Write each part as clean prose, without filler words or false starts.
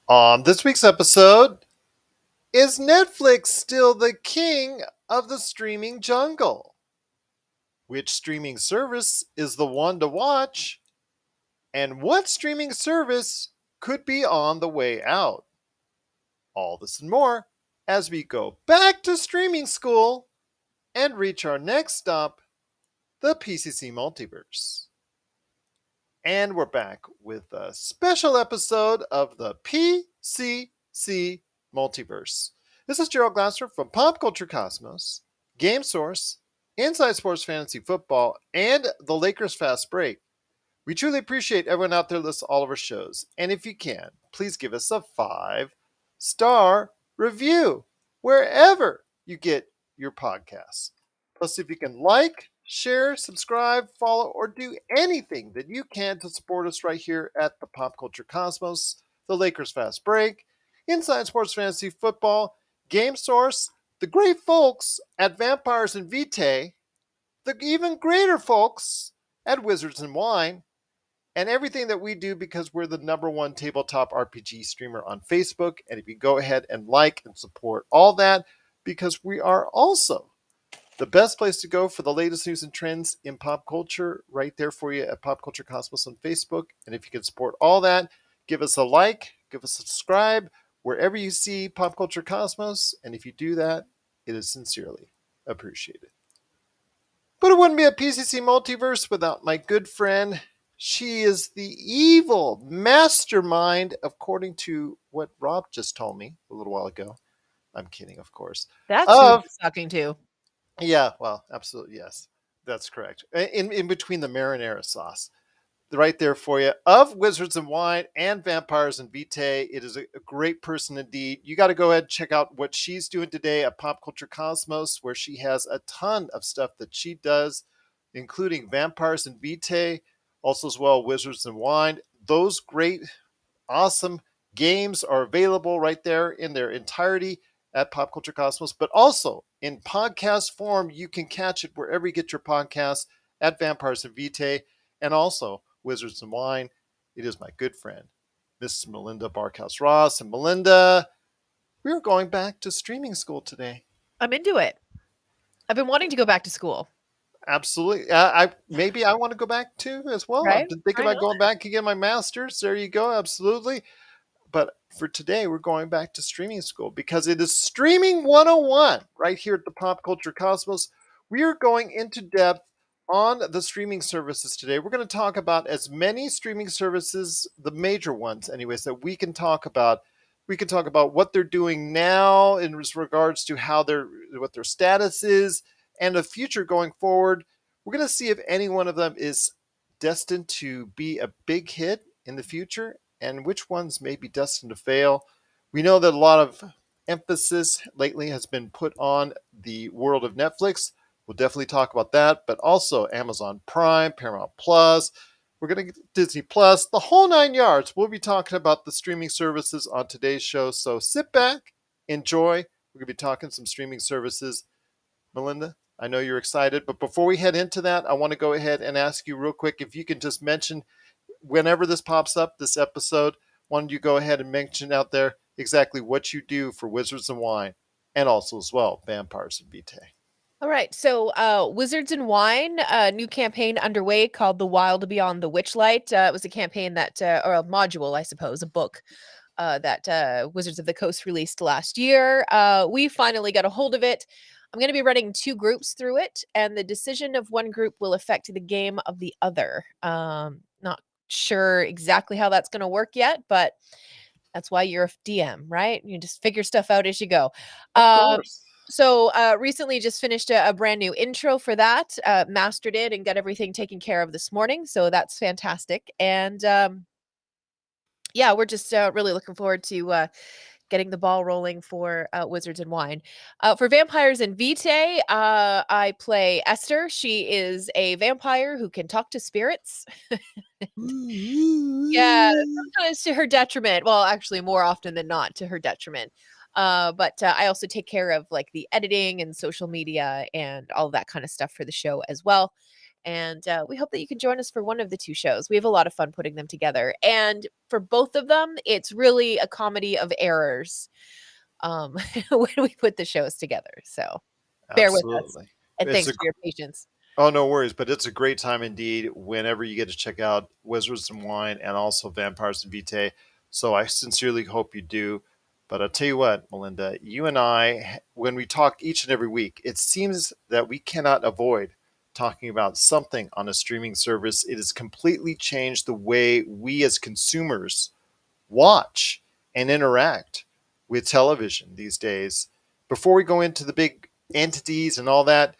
On this week's episode, is Netflix still the king of the streaming jungle? Which streaming service is the one to watch? And what streaming service could be on the way out? All this and more as we go back to streaming school and reach our next stop, the PCC Multiverse. And we're back with a special episode of the PCC Multiverse. This is Gerald Glasser from Pop Culture Cosmos, Game Source, Inside Sports Fantasy Football, and the Lakers Fast Break. We truly appreciate everyone out there listening to all of our shows. And if you can, please give us a 5-star review wherever you get your podcasts. Plus, if you can like, share, subscribe, follow, or do anything that you can to support us right here at the Pop Culture Cosmos, the Lakers Fast Break, Inside Sports Fantasy Football, Game Source, the great folks at Vampires and Vitae, the even greater folks at Wizards and Wine, and everything that we do because we're the #1 tabletop RPG streamer on Facebook. And if you go ahead and like and support all that, because we are also the best place to go for the latest news and trends in pop culture, right there for you at Pop Culture Cosmos on Facebook. And if you can support all that, give us a like, give us a subscribe wherever you see Pop Culture Cosmos. And if you do that, it is sincerely appreciated. But it wouldn't be a PCC Multiverse without my good friend. She is the evil mastermind, according to what Rob just told me a little while ago. I'm kidding, of course. That's who he's talking to. Yeah, well, absolutely, yes. That's correct. In between the marinara sauce. Right there for you. Of Wizards and Wine and Vampires and Vitae. It is a great person indeed. You got to go ahead and check out what she's doing today at Pop Culture Cosmos, where she has a ton of stuff that she does, including Vampires and Vitae, also as well Wizards and Wine. Those great, awesome games are available right there in their entirety at Pop Culture Cosmos, but also in podcast form. You can catch it wherever you get your podcasts at Vampires and Vitae, and also Wizards and Wine. It is my good friend, Miss Melinda Barkhouse Ross. And Melinda, we're going back to streaming school today. I'm into it. I've been wanting to go back to school. Absolutely. I want to go back too as well. Right? I've been thinking Why about going back and getting my master's. There you go. Absolutely. But for today, we're going back to streaming school because it is Streaming 101 right here at the Pop Culture Cosmos. We are going into depth on the streaming services today. We're going to talk about as many streaming services, the major ones, anyways, that we can talk about. We can talk about what they're doing now in regards to what their status is, and the future going forward. We're going to see if any one of them is destined to be a big hit in the future and which ones may be destined to fail. We know that a lot of emphasis lately has been put on the world of Netflix. We'll definitely talk about that, but also Amazon Prime, Paramount Plus. We're going to get Disney Plus, the whole 9 yards. We'll be talking about the streaming services on today's show. So sit back, enjoy. We're going to be talking some streaming services. Melinda, I know you're excited, but before we head into that, I want to go ahead and ask you real quick if you can just mention whenever this pops up, this episode, why don't you go ahead and mention out there exactly what you do for Wizards and Wine and also as well Vampires and Vitae. All right. So Wizards and Wine, a new campaign underway called The Wild Beyond the Witchlight. It was a campaign that, or a module, I suppose, a book that Wizards of the Coast released last year. We finally got a hold of it. I'm going to be running 2 groups through it, and the decision of one group will affect the game of the other. Not sure exactly how that's going to work yet, but that's why you're a DM, right? You just figure stuff out as you go. Of course. So recently just finished a brand new intro for that, mastered it and got everything taken care of this morning. So that's fantastic. And yeah, we're just really looking forward to getting the ball rolling for Wizards and Wine. For Vampires and Vitae, I play Esther. She is a vampire who can talk to spirits. Yeah, sometimes to her detriment. Well, actually, more often than not to her detriment. But I also take care of like the editing and social media and all that kind of stuff for the show as well. And we hope that you can join us for one of the two shows. We have a lot of fun putting them together. And for both of them, it's really a comedy of errors when we put the shows together. So bear with us. Absolutely. And It's thanks a for your patience. Oh, no worries, but it's a great time indeed whenever you get to check out Wizards and Wine and also Vampires and Vitae. So I sincerely hope you do. But I'll tell you what, Melinda, you and I, when we talk each and every week, it seems that we cannot avoid talking about something on a streaming service. It has completely changed the way we as consumers watch and interact with television these days. Before we go into the big entities and all that,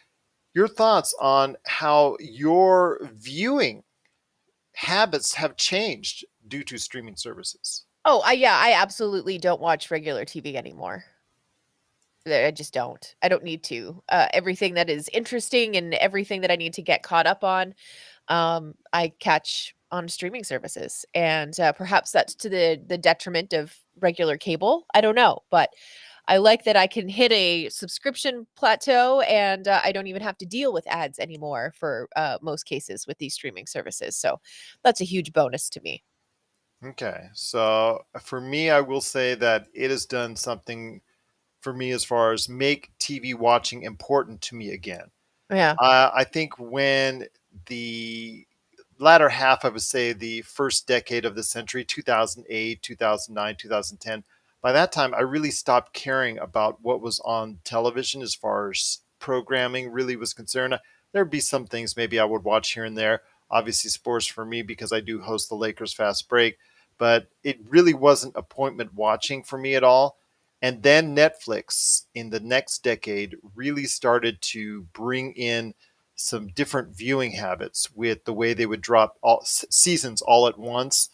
your thoughts on how your viewing habits have changed due to streaming services. Oh, I absolutely don't watch regular TV anymore. I just don't. I don't need to. Everything that is interesting and everything that I need to get caught up on, I catch on streaming services, and perhaps that's to the detriment of regular cable. I don't know, but I like that I can hit a subscription plateau, and I don't even have to deal with ads anymore for most cases with these streaming services. So that's a huge bonus to me. Okay, so for me, I will say that it has done something for me as far as make TV watching important to me again. Yeah. I think when the latter half, I would say the first decade of the century, 2008, 2009, 2010, by that time, I really stopped caring about what was on television as far as programming really was concerned. There'd be some things maybe I would watch here and there. Obviously, sports for me because I do host the Lakers Fast Break, but it really wasn't appointment watching for me at all. And then Netflix in the next decade really started to bring in some different viewing habits with the way they would drop all seasons all at once.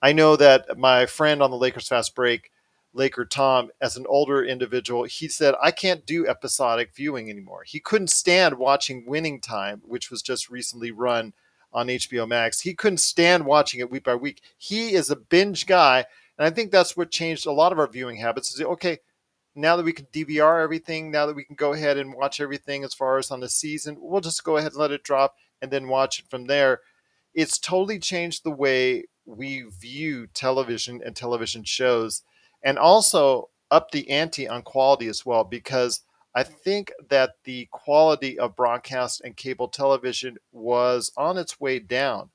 I know that my friend on the Lakers Fast Break, Laker Tom, as an older individual, he said, I can't do episodic viewing anymore. He couldn't stand watching Winning Time, which was just recently run on HBO Max. He couldn't stand watching it week by week. He is a binge guy. And I think that's what changed a lot of our viewing habits is okay, now that we can DVR everything, now that we can go ahead and watch everything as far as on the season, we'll just go ahead and let it drop and then watch it from there. It's totally changed the way we view television and television shows, and also up the ante on quality as well, because I think that the quality of broadcast and cable television was on its way down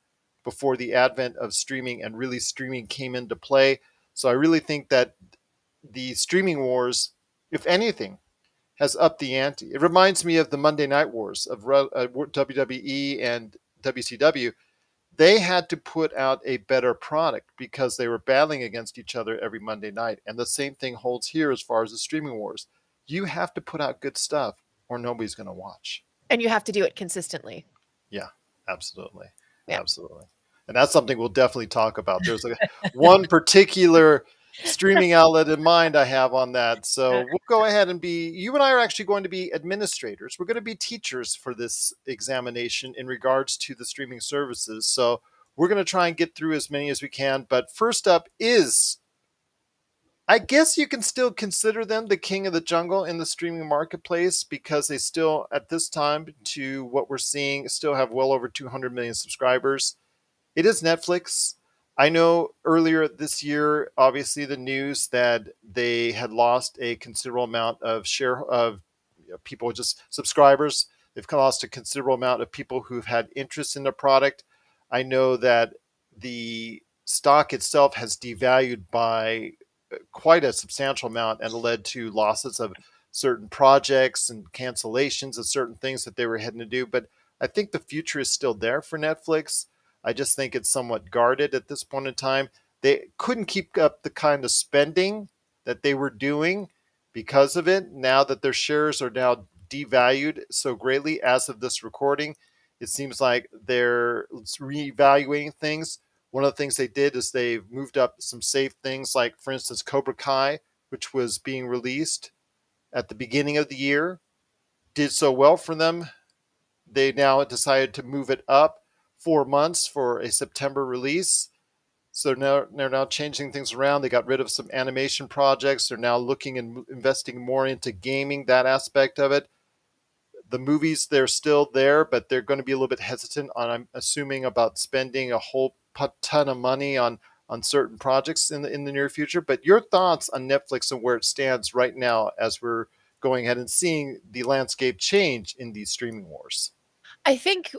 before the advent of streaming and really streaming came into play. So I really think that the streaming wars, if anything, has upped the ante. It reminds me of the Monday Night Wars of WWE and WCW. They had to put out a better product because they were battling against each other every Monday night. And the same thing holds here as far as the streaming wars. You have to put out good stuff or nobody's going to watch. And you have to do it consistently. Yeah, absolutely. Yeah. Absolutely. And that's something we'll definitely talk about. There's one particular streaming outlet in mind I have on that. So we'll go ahead and you and I are actually going to be administrators. We're going to be teachers for this examination in regards to the streaming services. So we're going to try and get through as many as we can. But first up is, I guess you can still consider them the king of the jungle in the streaming marketplace because they still, at this time, to what we're seeing, still have well over 200 million subscribers. It is Netflix. I know earlier this year, obviously, the news that they had lost a considerable amount of people, just subscribers. They've lost a considerable amount of people who've had interest in the product. I know that the stock itself has devalued by quite a substantial amount and led to losses of certain projects and cancellations of certain things that they were heading to do. But I think the future is still there for Netflix. I just think it's somewhat guarded at this point in time. They couldn't keep up the kind of spending that they were doing because of it. Now that their shares are now devalued so greatly as of this recording, it seems like they're reevaluating things. One of the things they did is they moved up some safe things, like, for instance, Cobra Kai, which was being released at the beginning of the year, did so well for them. They now decided to move it up 4 months for a September release. So now they're now changing things around. They got rid of some animation projects. They're now looking and investing more into gaming, that aspect of it. The movies, they're still there, but they're going to be a little bit hesitant on, I'm assuming, about spending a whole ton of money on certain projects in the near future. But your thoughts on Netflix and where it stands right now as we're going ahead and seeing the landscape change in these streaming wars? I think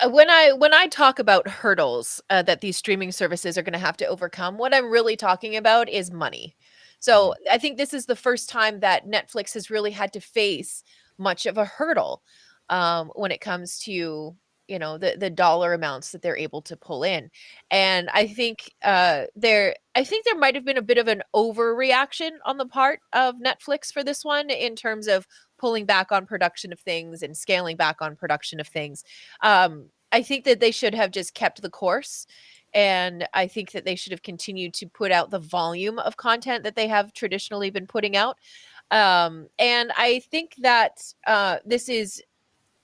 when I talk about hurdles that these streaming services are going to have to overcome, what I'm really talking about is money. So Mhm. I think this is the first time that Netflix has really had to face much of a hurdle when it comes to the dollar amounts that they're able to pull in. And I think there might have been a bit of an overreaction on the part of Netflix for this one in terms of pulling back on production of things and scaling back on production of things. I think that they should have just kept the course. And I think that they should have continued to put out the volume of content that they have traditionally been putting out. And I think that this is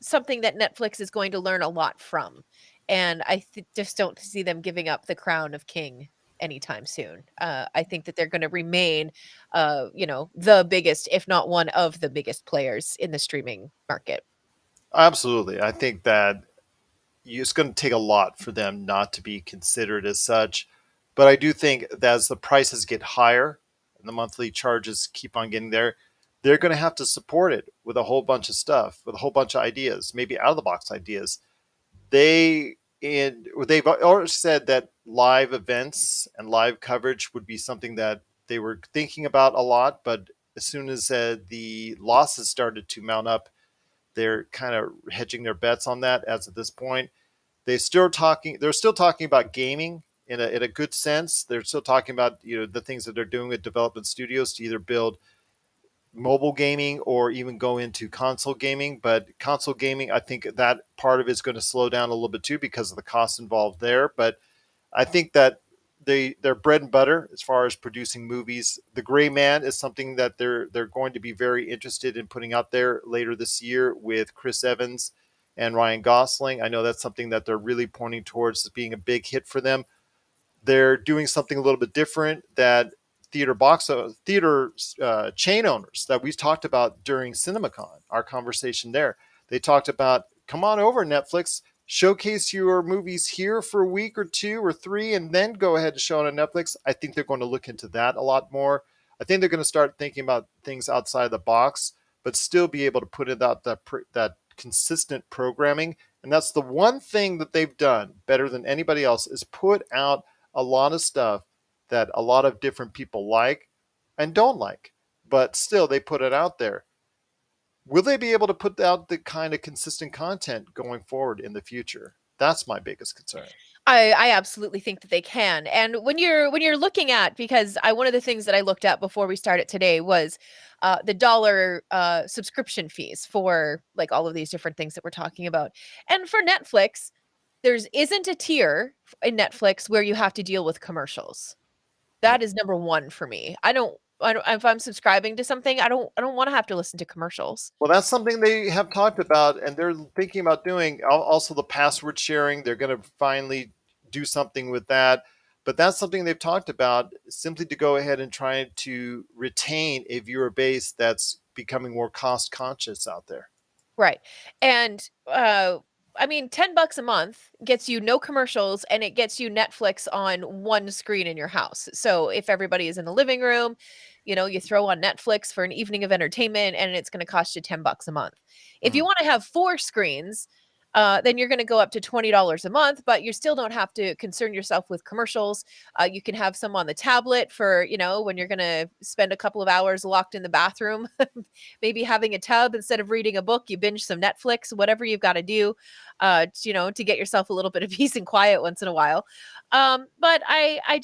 something that Netflix is going to learn a lot from. And just don't see them giving up the crown of king anytime soon. I think that they're going to remain, the biggest, if not one of the biggest players in the streaming market. Absolutely. I think that it's going to take a lot for them not to be considered as such. But I do think that as the prices get higher and the monthly charges keep on getting there, they're going to have to support it with a whole bunch of stuff, with a whole bunch of ideas, maybe out of the box ideas. They've already said that live events and live coverage would be something that they were thinking about a lot, but as soon as the losses started to mount up, they're kind of hedging their bets on that as of this point. They're still talking about gaming in a good sense. They're still talking about the things that they're doing with development studios to either build mobile gaming or even go into console gaming. But console gaming, I think that part of it's going to slow down a little bit too because of the costs involved there. But I think that their bread and butter as far as producing movies. The Gray Man is something that they're going to be very interested in putting out there later this year with Chris Evans and Ryan Gosling. I know that's something that they're really pointing towards as being a big hit for them. They're doing something a little bit different that theater chain owners that we talked about during CinemaCon, our conversation there. They talked about, come on over, Netflix, showcase your movies here for a week or two or three, and then go ahead and show it on Netflix. I think they're going to look into that a lot more. I think they're going to start thinking about things outside the box, but still be able to put it out that consistent programming. And that's the one thing that they've done better than anybody else is put out a lot of stuff that a lot of different people like and don't like, but still they put it out there. Will they be able to put out the kind of consistent content going forward in the future? That's my biggest concern. I absolutely think that they can. And when you're looking at, because I one of the things that I looked at before we started today was the dollar subscription fees for like all of these different things that we're talking about. And for Netflix, there's isn't a tier in Netflix where you have to deal with commercials. That is number 1 for me. I don't if I'm subscribing to something, I don't wanna have to listen to commercials. Well, that's something they have talked about, and they're thinking about doing. Also, the password sharing, they're going to finally do something with that. But that's something they've talked about simply to go ahead and try to retain a viewer base that's becoming more cost conscious out there. Right. And, I mean, $10 a month gets you no commercials and it gets you Netflix on one screen in your house. So if everybody is in the living room, you throw on Netflix for an evening of entertainment and it's going to cost you $10 a month. If you Mhm. want to have 4 screens, then you're going to go up to $20 a month, but you still don't have to concern yourself with commercials. You can have some on the tablet for, when you're going to spend a couple of hours locked in the bathroom, maybe having a tub instead of reading a book, you binge some Netflix, whatever you've got to do, to get yourself a little bit of peace and quiet once in a while. But I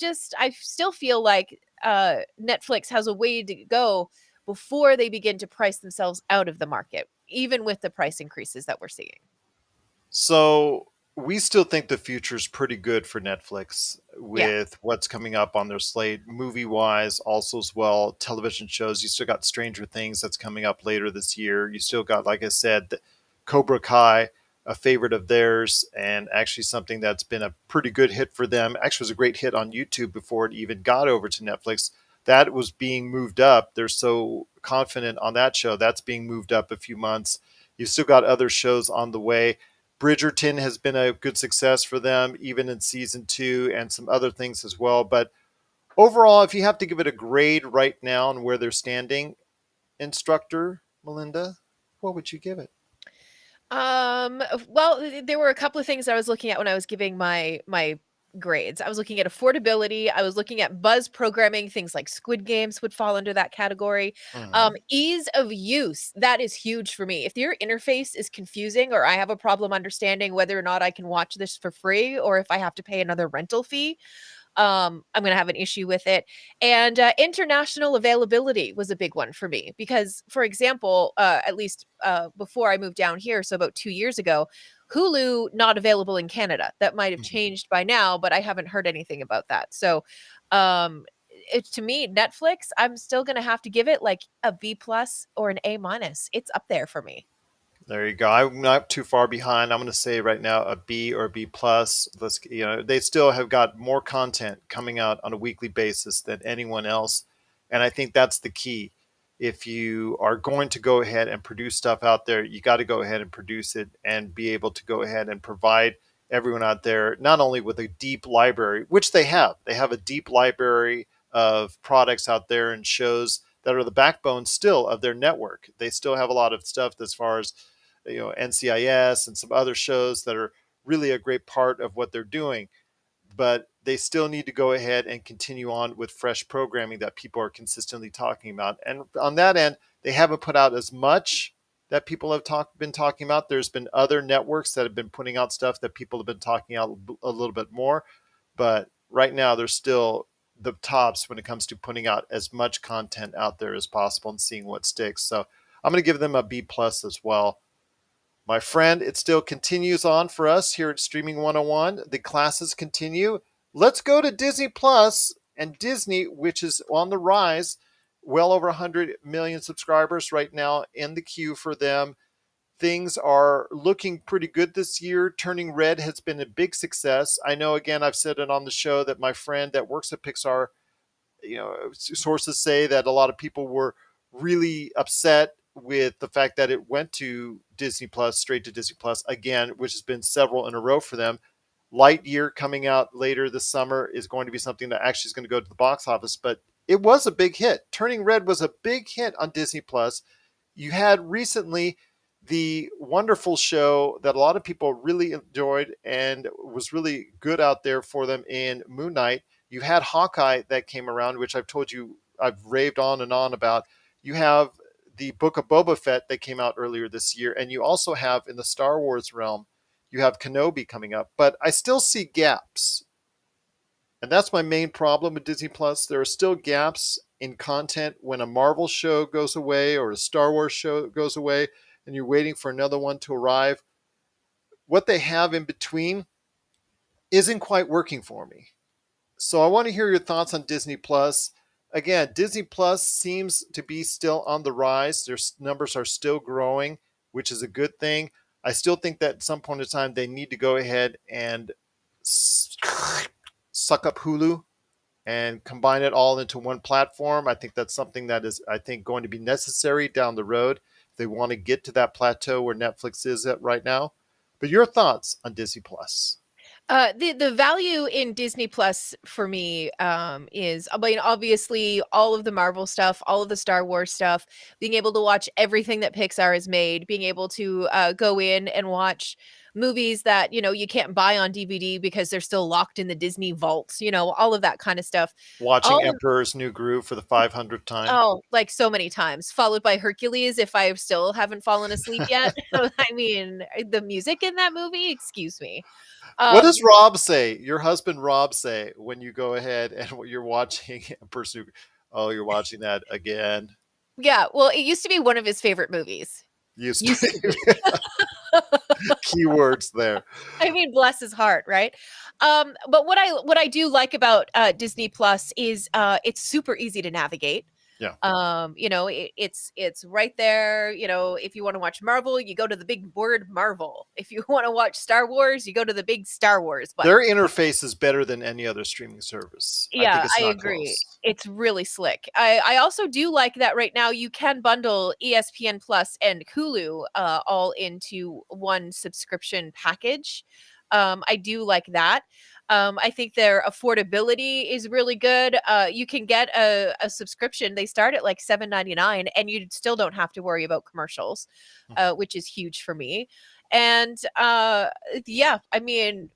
still feel like Netflix has a way to go before they begin to price themselves out of the market, even with the price increases that we're seeing. So we still think the future is pretty good for Netflix Yeah. with what's coming up on their slate, movie wise, also as well television shows. You still got Stranger Things that's coming up later this year. You still got, like I said, Cobra Kai, a favorite of theirs, and actually something that's been a pretty good hit for them. Actually, was a great hit on YouTube before it even got over to Netflix. That was being moved up. They're so confident on that show. That's being moved up a few months You've still got other shows on the way. Bridgerton has been a good success for them, even in season 2, and some other things as well. But overall, if you have to give it a grade right now and where they're standing, instructor Melinda, what would you give it? Well, there were a couple of things I was looking at when I was giving my grades. I was looking at affordability, I was looking at buzz programming, things like Squid Games would fall under that category. Mhm. Ease of use, that is huge for me. If your interface is confusing or I have a problem understanding whether or not I can watch this for free or if I have to pay another rental fee, I'm gonna have an issue with it. And international availability was a big one for me because, for example, at least before I moved down here, so about 2 years ago, Hulu not available in Canada. That might have Mhm. changed by now, but I haven't heard anything about that. So, it to me, Netflix, I'm still gonna have to give it like a B plus or an A minus. It's up there for me. There you go. I'm not too far behind. I'm going to say right now a B or a B plus. They still have got more content coming out on a weekly basis than anyone else, and I think that's the key. If you are going to go ahead and produce stuff out there, you got to go ahead and produce it and be able to go ahead and provide everyone out there not only with a deep library, which they have. They have a deep library of products out there and shows that are the backbone still of their network. They still have a lot of stuff as far as NCIS and some other shows that are really a great part of what they're doing. But they still need to go ahead and continue on with fresh programming that people are consistently talking about. And on that end, they haven't put out as much that people have been talking about. There's been other networks that have been putting out stuff that people have been talking out a little bit more. But right now, they're still the tops when it comes to putting out as much content out there as possible and seeing what sticks. So I'm going to give them a B plus as well. My friend, it still continues on for us here at Streaming 101. The classes continue. Let's go to Disney Plus and Disney, which is on the rise. Well over 100 million subscribers right now in the queue for them. Things are looking pretty good this year. Turning Red has been a big success. I know, again, I've said it on the show that my friend that works at Pixar, sources say that a lot of people were really upset with the fact that it went to Disney Plus, straight to Disney Plus again, which has been several in a row for them. Lightyear coming out later this summer is going to be something that actually is going to go to the box office, but it was a big hit. Turning Red was a big hit on Disney Plus. You had recently the wonderful show that a lot of people really enjoyed and was really good out there for them in Moon Knight. You had Hawkeye that came around, which I've told you I've raved on and on about. You have the Book of Boba Fett that came out earlier this year, and you also have in the Star Wars realm, you have Kenobi coming up. But I still see gaps, and that's my main problem with Disney Plus. There are still gaps in content when a Marvel show goes away or a Star Wars show goes away, and you're waiting for another one to arrive. What they have in between isn't quite working for me. So I want to hear your thoughts on Disney Plus. Again, Disney Plus seems to be still on the rise. Their numbers are still growing, which is a good thing. I still think that at some point in time they need to go ahead and suck up Hulu and combine it all into one platform. I think that's something that is, I think, going to be necessary down the road if they want to get to that plateau where Netflix is at right now. But your thoughts on Disney Plus? The value in Disney Plus for me is, I mean, obviously all of the Marvel stuff, all of the Star Wars stuff, being able to watch everything that Pixar has made, being able to go in and watch movies that you can't buy on DVD because they're still locked in the Disney vaults, all of that kind of stuff. Watching All of Emperor's New Groove for the 500th time. Oh, like so many times, followed by Hercules if I still haven't fallen asleep yet. I mean, the music in that movie, excuse me. What Um, does Rob say? Your husband Rob say when you go ahead and you're watching Emperor's New? Oh, you're watching that again. yeah, well, it used to be one of his favorite movies. Used Used to to be. keywords there. I mean, bless his heart, right? But what I do like about Disney Plus is it's super easy to navigate. Yeah. It's right there. If you want to watch Marvel, you go to the big word Marvel. If you want to watch Star Wars, you go to the big Star Wars Their button. interface is better than any other streaming service. I think Yeah, it's I not agree. close. It's really slick. I also do like that right now you can bundle ESPN Plus and Hulu all into one subscription package. I do like that. I think their affordability is really good. You can get a subscription. They start at like $7.99, and you still don't have to worry about commercials, which is huge for me. And yeah, I mean,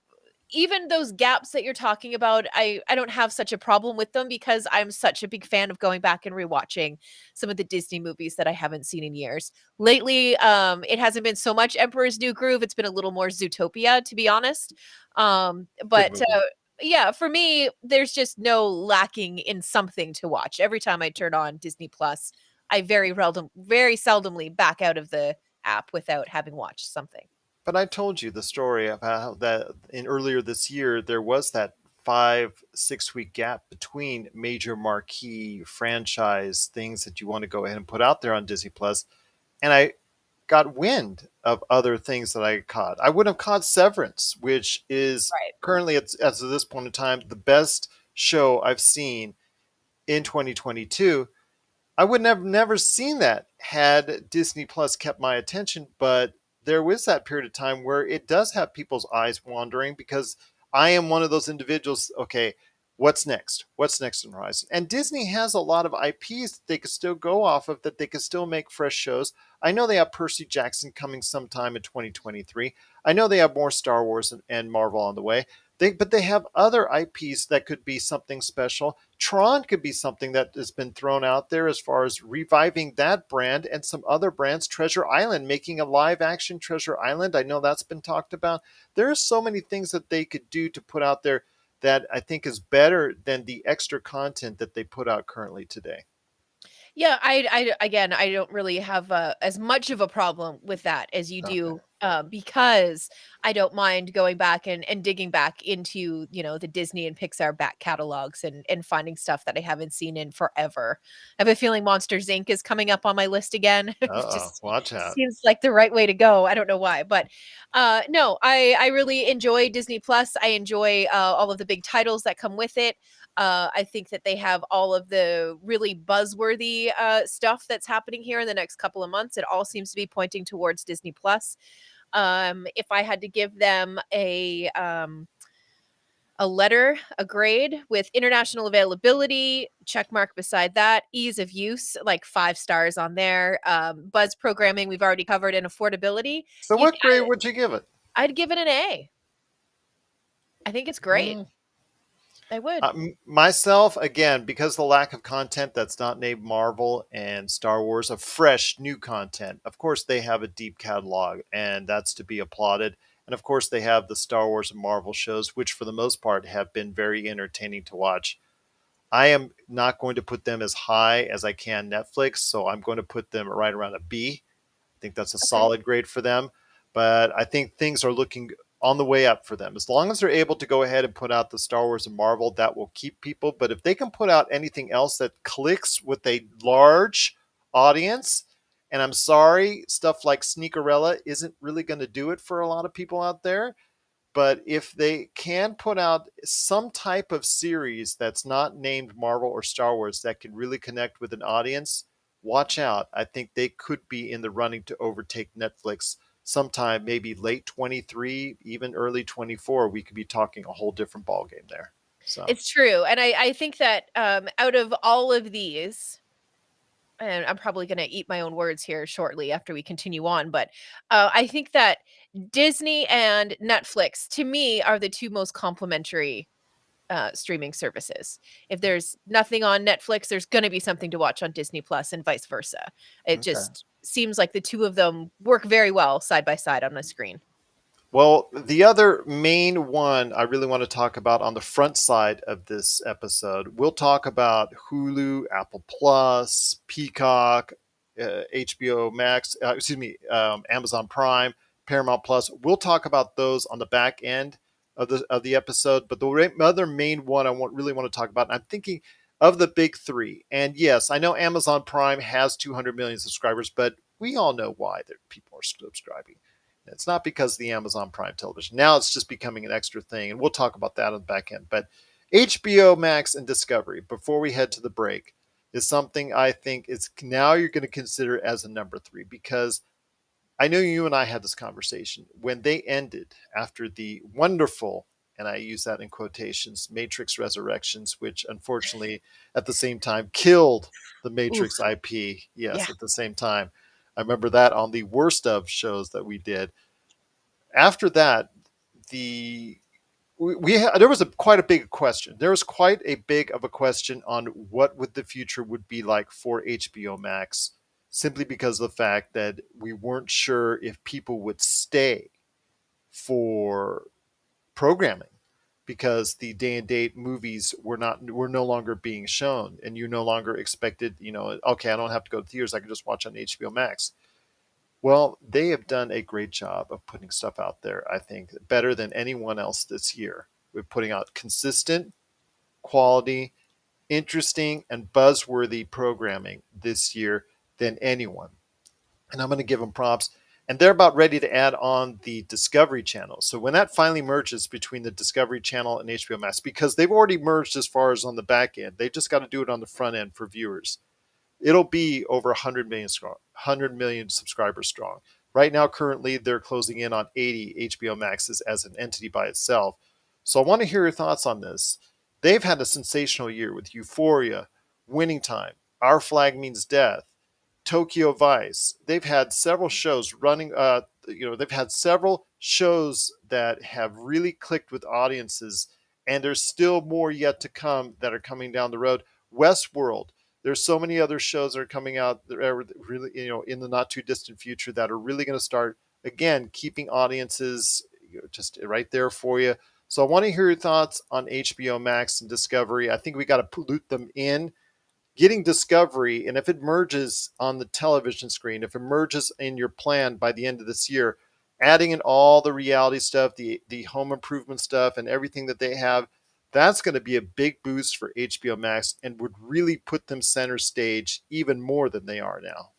even those gaps that you're talking about, I don't have such a problem with them because I'm such a big fan of going back and rewatching some of the Disney movies that I haven't seen in years. Lately, it hasn't been so much Emperor's New Groove, it's been a little more Zootopia, to be honest. Good But movie. yeah, for me, there's just no lacking in something to watch. Every time I turn on Disney Plus, I very seldomly back out of the app without having watched something. But I told you the story of how that in earlier this year there was that 5 6 week gap between major marquee franchise things that you want to go ahead and put out there on Disney Plus, and I got wind of other things that I caught. I would have caught Severance, which is Right. currently as of this point in time the best show I've seen in 2022. I would have never seen that had Disney Plus kept my attention, but there was that period of time where it does have people's eyes wandering because I am one of those individuals. Okay, what's next? What's next on the horizon? And Disney has a lot of IPs that they could still go off of, that they could still make fresh shows. I know they have Percy Jackson coming sometime in 2023. I know they have more Star Wars and Marvel on the way. But they have other IPs that could be something special. Tron could be something that has been thrown out there as far as reviving that brand and some other brands. Treasure Island, making a live action Treasure Island. I know that's been talked about. There are so many things that they could do to put out there that I think is better than the extra content that they put out currently today. Yeah, again, I don't really have as much of a problem with that as you Okay. do, because I don't mind going back and digging back into the Disney and Pixar back catalogs and finding stuff that I haven't seen in forever. I have a feeling Monsters Inc. is coming up on my list again. It Uh-oh, just watch out. seems like the right way to go. I don't know why, but no, I really enjoy Disney Plus. I enjoy all of the big titles that come with it. I think that they have all of the really buzzworthy stuff that's happening here in the next couple of months. It all seems to be pointing towards Disney Plus. If I had to give them a letter, a grade with international availability, check mark beside that, ease of use, like 5 stars on there. Buzz programming, we've already covered, and affordability. So, You, what grade would you give it? I'd give it an A. I think it's great. Mm, I would. myself, again, because the lack of content that's not named Marvel and Star Wars, of fresh new content. Of course, they have a deep catalog, and that's to be applauded. And of course, they have the Star Wars and Marvel shows, which for the most part have been very entertaining to watch. I am not going to put them as high as I can Netflix, so I'm going to put them right around a B. I think that's a Okay. solid grade for them. But I think things are looking on the way up for them. As long as they're able to go ahead and put out the Star Wars and Marvel, that will keep people. But if they can put out anything else that clicks with a large audience, and I'm sorry, stuff like Sneakerella isn't really going to do it for a lot of people out there. But if they can put out some type of series that's not named Marvel or Star Wars that can really connect with an audience, watch out. I think they could be in the running to overtake Netflix sometime, maybe late 23, even early 24. We could be talking a whole different ballgame there. So, It's true, and I think that, out of all of these, and I'm probably gonna eat my own words here shortly after we continue on, but, I think that Disney and Netflix, to me, are the 2 most complementary, streaming services. If there's nothing on Netflix, there's gonna be something to watch on Disney Plus and vice versa. It okay. just seems like the 2 of them work very well side by side on a screen. Well, the other main one I really want to talk about on the front side of this episode, we'll talk about Hulu, Apple Plus, Peacock, HBO Max, Amazon Prime, Paramount Plus. We'll talk about those on the back end of the episode. But the other main one I really want to talk about, and I'm thinking of the big three. And yes, I know Amazon Prime has 200 million subscribers, but we all know why that people are subscribing. It's not because of the Amazon Prime television. Now it's just becoming an extra thing, and we'll talk about that on the back end. But HBO Max and Discovery, before we head to the break, is something I think is now you're going to consider as a number three, because I know you and I had this conversation when they ended after the wonderful, and I use that in quotations, Matrix Resurrections, which unfortunately at the same time killed the Oof. Matrix IP. Yeah. Yes, at the same time. I remember that on the worst of shows that we did. After that, the there was quite a big question. There was quite a big of a question on what would the future would be like for HBO Max, simply because of the fact that we weren't sure if people would stay for programming, because the day and date movies were no longer being shown, and you no longer expected, okay, I don't have to go to theaters, I can just watch on HBO Max. Well, they have done a great job of putting stuff out there, I think, better than anyone else this year. We're putting out consistent, quality, interesting, and buzzworthy programming this year than anyone. And I'm going to give them props. And they're about ready to add on the Discovery Channel. So when that finally merges between the Discovery Channel and HBO Max, because they've already merged as far as on the back end, they've just got to do it on the front end for viewers. It'll be over 100 million strong, 100 million subscribers strong. Right now, currently, they're closing in on 80 HBO Maxes as an entity by itself. So I want to hear your thoughts on this. They've had a sensational year with Euphoria, Winning Time, Our Flag Means Death, Tokyo Vice. They've had several shows running. They've had several shows that have really clicked with audiences, and there's still more yet to come that are coming down the road. Westworld. There's so many other shows that are coming out that are really, in the not too distant future, that are really going to start again keeping audiences just right there for you. So I want to hear your thoughts on HBO Max and Discovery. I think we got to pollute them in getting Discovery, and if it merges on the television screen, if it merges in your plan by the end of this year, adding in all the reality stuff, the home improvement stuff, and everything that they have, that's going to be a big boost for HBO Max and would really put them center stage even more than they are now.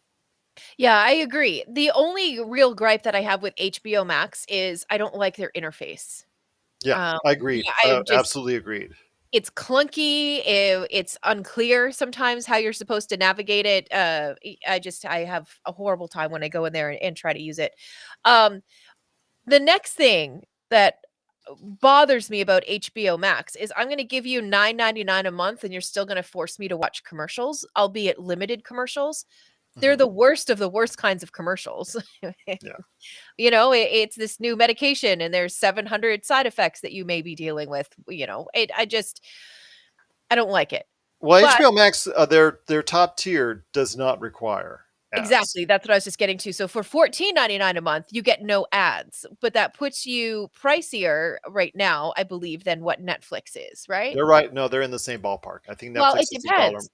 Yeah, I agree. The only real gripe that I have with HBO Max is I don't like their interface. Yeah, I agreed. Yeah, I just Absolutely agreed. it's clunky, it's unclear sometimes how you're supposed to navigate it. I have a horrible time when I go in there and try to use it. Um, the next thing that bothers me about HBO Max is I'm gonna give you $9.99 a month, and you're still gonna force me to watch commercials, albeit limited commercials. They're Mhm. the worst of the worst kinds of commercials. Yeah. It's this new medication and there's 700 side effects that you may be dealing with, I don't like it. Well, But HBO Max, their top tier does not require ads. exactly, that's what I was just getting to. So for $14.99 a month, you get no ads, but that puts you pricier right now, I believe, than what Netflix is, right? They're right. No, they're in the same ballpark. I think Well, Netflix it is $1. depends.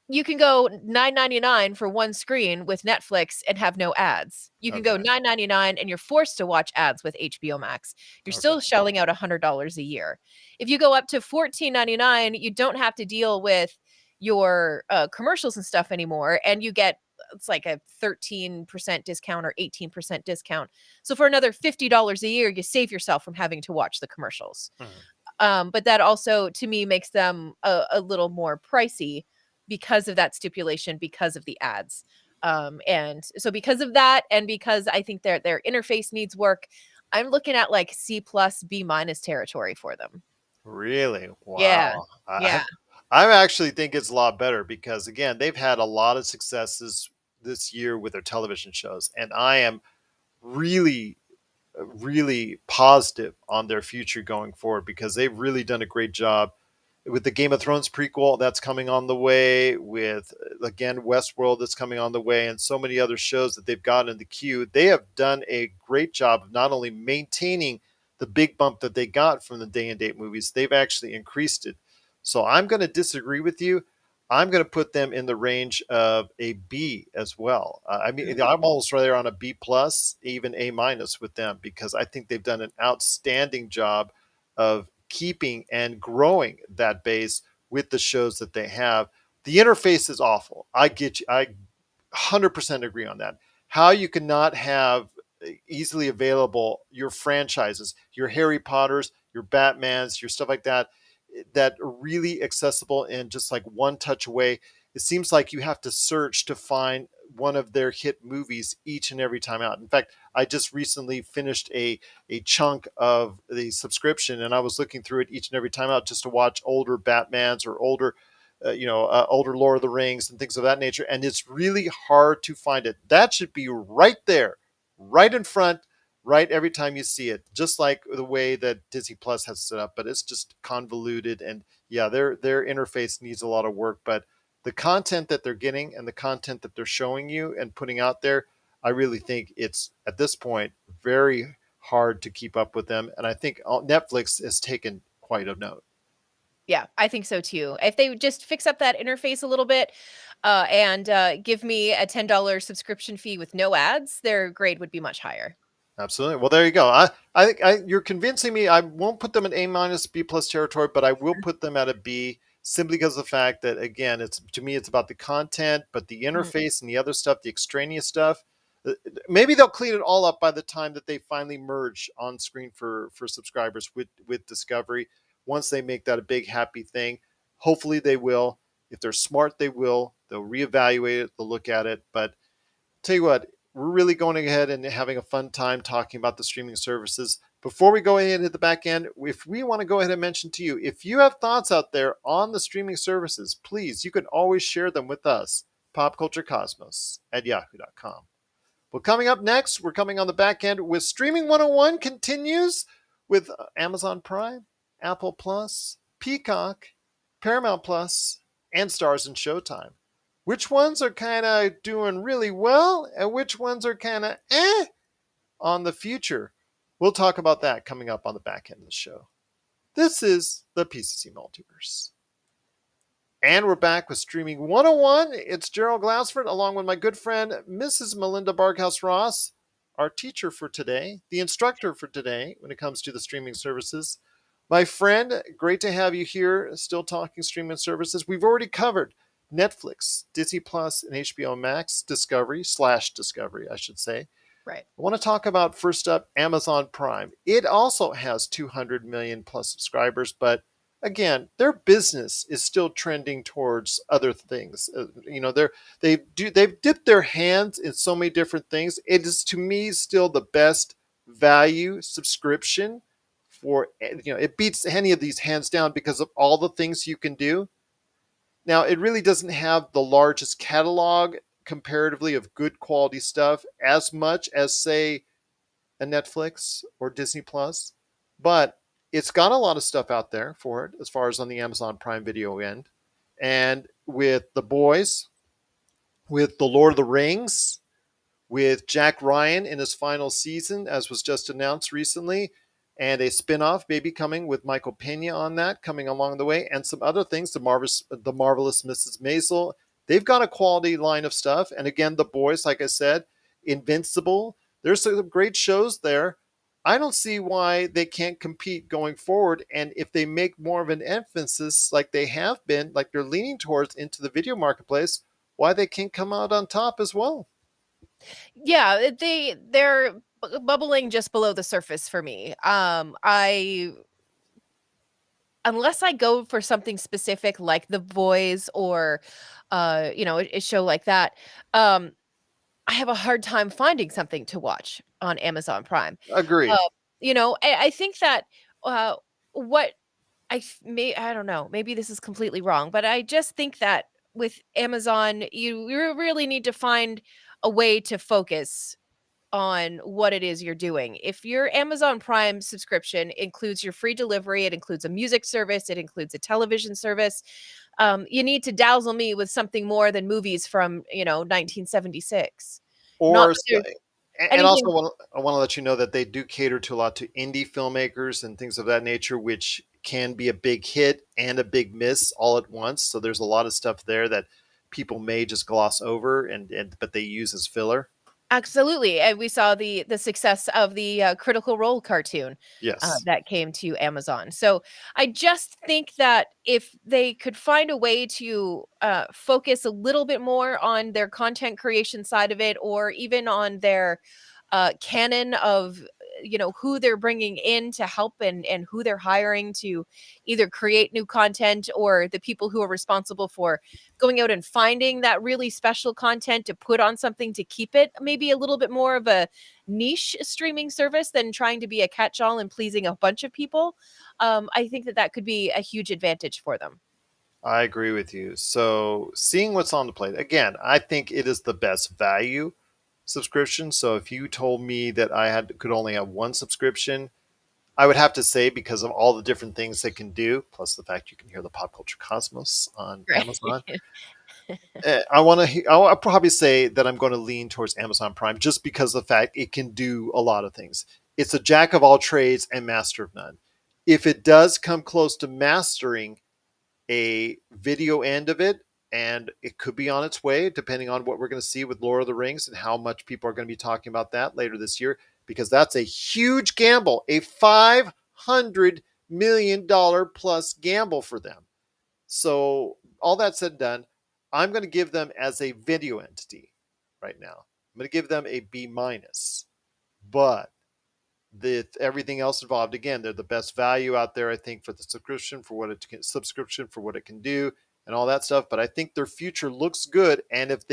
You can go $9.99 for one screen with Netflix and have no ads. You can go Okay. $9.99 and you're forced to watch ads with HBO Max. You're Okay. still shelling out $100 a year. If you go up to $14.99, you don't have to deal with your commercials and stuff anymore, and you get it's like a 13% discount or 18% discount. So for another $50 a year, you save yourself from having to watch the commercials. Mhm. But that also, to me, makes them a little more pricey because of that stipulation, because of the ads. And so because of that, and because I think their interface needs work, I'm looking at like C plus B minus territory for them. Really? Yeah. Wow. Yeah. I actually think it's a lot better because, again, they've had a lot of successes this year with their television shows, and I am really, really positive on their future going forward because they've really done a great job with the Game of Thrones prequel that's coming on the way, with again Westworld that's coming on the way, and so many other shows that they've got in the queue. They have done a great job of not only maintaining the big bump that they got from the day and date movies, they've actually increased it. So I'm going to disagree with you. I'm going to put them in the range of a B as well. I mean, Mm. I'm almost right there on a B plus, even A minus with them, because I think they've done an outstanding job of keeping and growing that base with the shows that they have. The interface is awful. I get you. I 100% agree on that. How you cannot have easily available your franchises, your Harry Potters, your Batmans, your stuff like that, that are really accessible and just like one touch away. It seems like you have to search to find one of their hit movies each and every time out. In fact, I just recently finished a chunk of the subscription, and I was looking through it each and every time out just to watch older Batmans or older Lord of the Rings and things of that nature. And it's really hard to find it. That should be right there, right in front, right every time you see it, just like the way that Disney Plus has set up. But it's just convoluted, and yeah, their interface needs a lot of work. But the content that they're getting and the content that they're showing you and putting out there, I really think it's at this point very hard to keep up with them. And I think Netflix has taken quite a note. Yeah, I think so too. If they would just fix up that interface a little bit, and give me a $10 subscription fee with no ads, their grade would be much higher. Absolutely. Well, there you go. I think you're convincing me. I won't put them in A minus, B plus territory, but I will put them at a B simply because of the fact that again, it's to me, it's about the content, but the Mhm. interface and the other stuff, the extraneous stuff. Maybe they'll clean it all up by the time that they finally merge on screen for subscribers with Discovery. Once they make that a big happy thing, hopefully they will. If they're smart, they will. They'll reevaluate it. They'll look at it, but tell you what, we're really going ahead and having a fun time talking about the streaming services. Before we go ahead and hit the back end, if we want to go ahead and mention to you, if you have thoughts out there on the streaming services, please, you can always share them with us. PopCultureCosmos at yahoo.com. Well, coming up next, we're coming on the back end with Streaming 101 continues with Amazon Prime, Apple Plus, Peacock, Paramount Plus, and Stars and Showtime. Which ones are kind of doing really well and which ones are kind of on the future? We'll talk about that coming up on the back end of the show. This is the PCC Multiverse. And we're back with Streaming 101. It's Gerald Glassford along with my good friend, Mrs. Melinda Barkhouse Ross, our teacher for today, the instructor for today when it comes to the streaming services. My friend, great to have you here, still talking streaming services. We've already covered Netflix, Disney Plus, and HBO Max, Discovery, I should say. Right. I want to talk about first up Amazon Prime. It also has 200 million plus subscribers, but again, their business is still trending towards other things. They've dipped their hands in so many different things. It is to me still the best value subscription for it beats any of these hands down because of all the things you can do. Now, it really doesn't have the largest catalog comparatively of good quality stuff as much as say a Netflix or Disney Plus, but it's got a lot of stuff out there for it as far as on the Amazon Prime Video end. And with The Boys, with The Lord of the Rings, with Jack Ryan in his final season, as was just announced recently, and a spin-off maybe coming with Michael Pena on that coming along the way, and some other things, the Marvelous Mrs. Maisel. They've got a quality line of stuff. And again, The Boys, like I said, Invincible. There's some great shows there. I don't see why they can't compete going forward. And if they make more of an emphasis, like they have been, like they're leaning towards into the video marketplace, why they can't come out on top as well. Yeah, they're bubbling just below the surface for me. I Unless I go for something specific like The Boys or a show like that, um, I have a hard time finding something to watch on Amazon Prime. Uh, Agreed. I think that uh, what I don't know, maybe this is completely wrong, but I just think that with Amazon, you really need to find a way to focus on what it is you're doing. If your Amazon Prime subscription includes your free delivery, it includes a music service, it includes a television service, you need to dazzle me with something more than movies from 1976. Not Or that there's and also anything. I want to let you know that they do cater to a lot to indie filmmakers and things of that nature, which can be a big hit and a big miss all at once. So there's a lot of stuff there that people may just gloss over and but they use as filler. Absolutely, and we saw the success of the, Critical Role cartoon, Yes. that came to Amazon. So, I just think that if they could find a way to, focus a little bit more on their content creation side of it, or even on their, canon of, who they're bringing in to help, and who they're hiring to either create new content, or the people who are responsible for going out and finding that really special content to put on something to keep it maybe a little bit more of a niche streaming service than trying to be a catch-all and pleasing a bunch of people. I think that that could be a huge advantage for them. I agree with you. So, seeing what's on the plate, again, I think it is the best value subscription. So, if you told me that could only have one subscription, I would have to say because of all the different things they can do, plus the fact you can hear the pop culture cosmos on Right. Amazon. I want to. I'll probably say that I'm going to lean towards Amazon Prime just because of the fact it can do a lot of things. It's a jack of all trades and master of none. If it does come close to mastering a video end of it, and it could be on its way, depending on what we're going to see with Lord of the Rings and how much people are going to be talking about that later this year, because that's a huge gamble, a $500 million plus gamble for them. So, all that said and done, I'm going to give them as a video entity right now. I'm going to give them a B minus, but everything else involved, again, they're the best value out there, I think, for the subscription for what it can do and all that stuff. But I think their future looks good, and if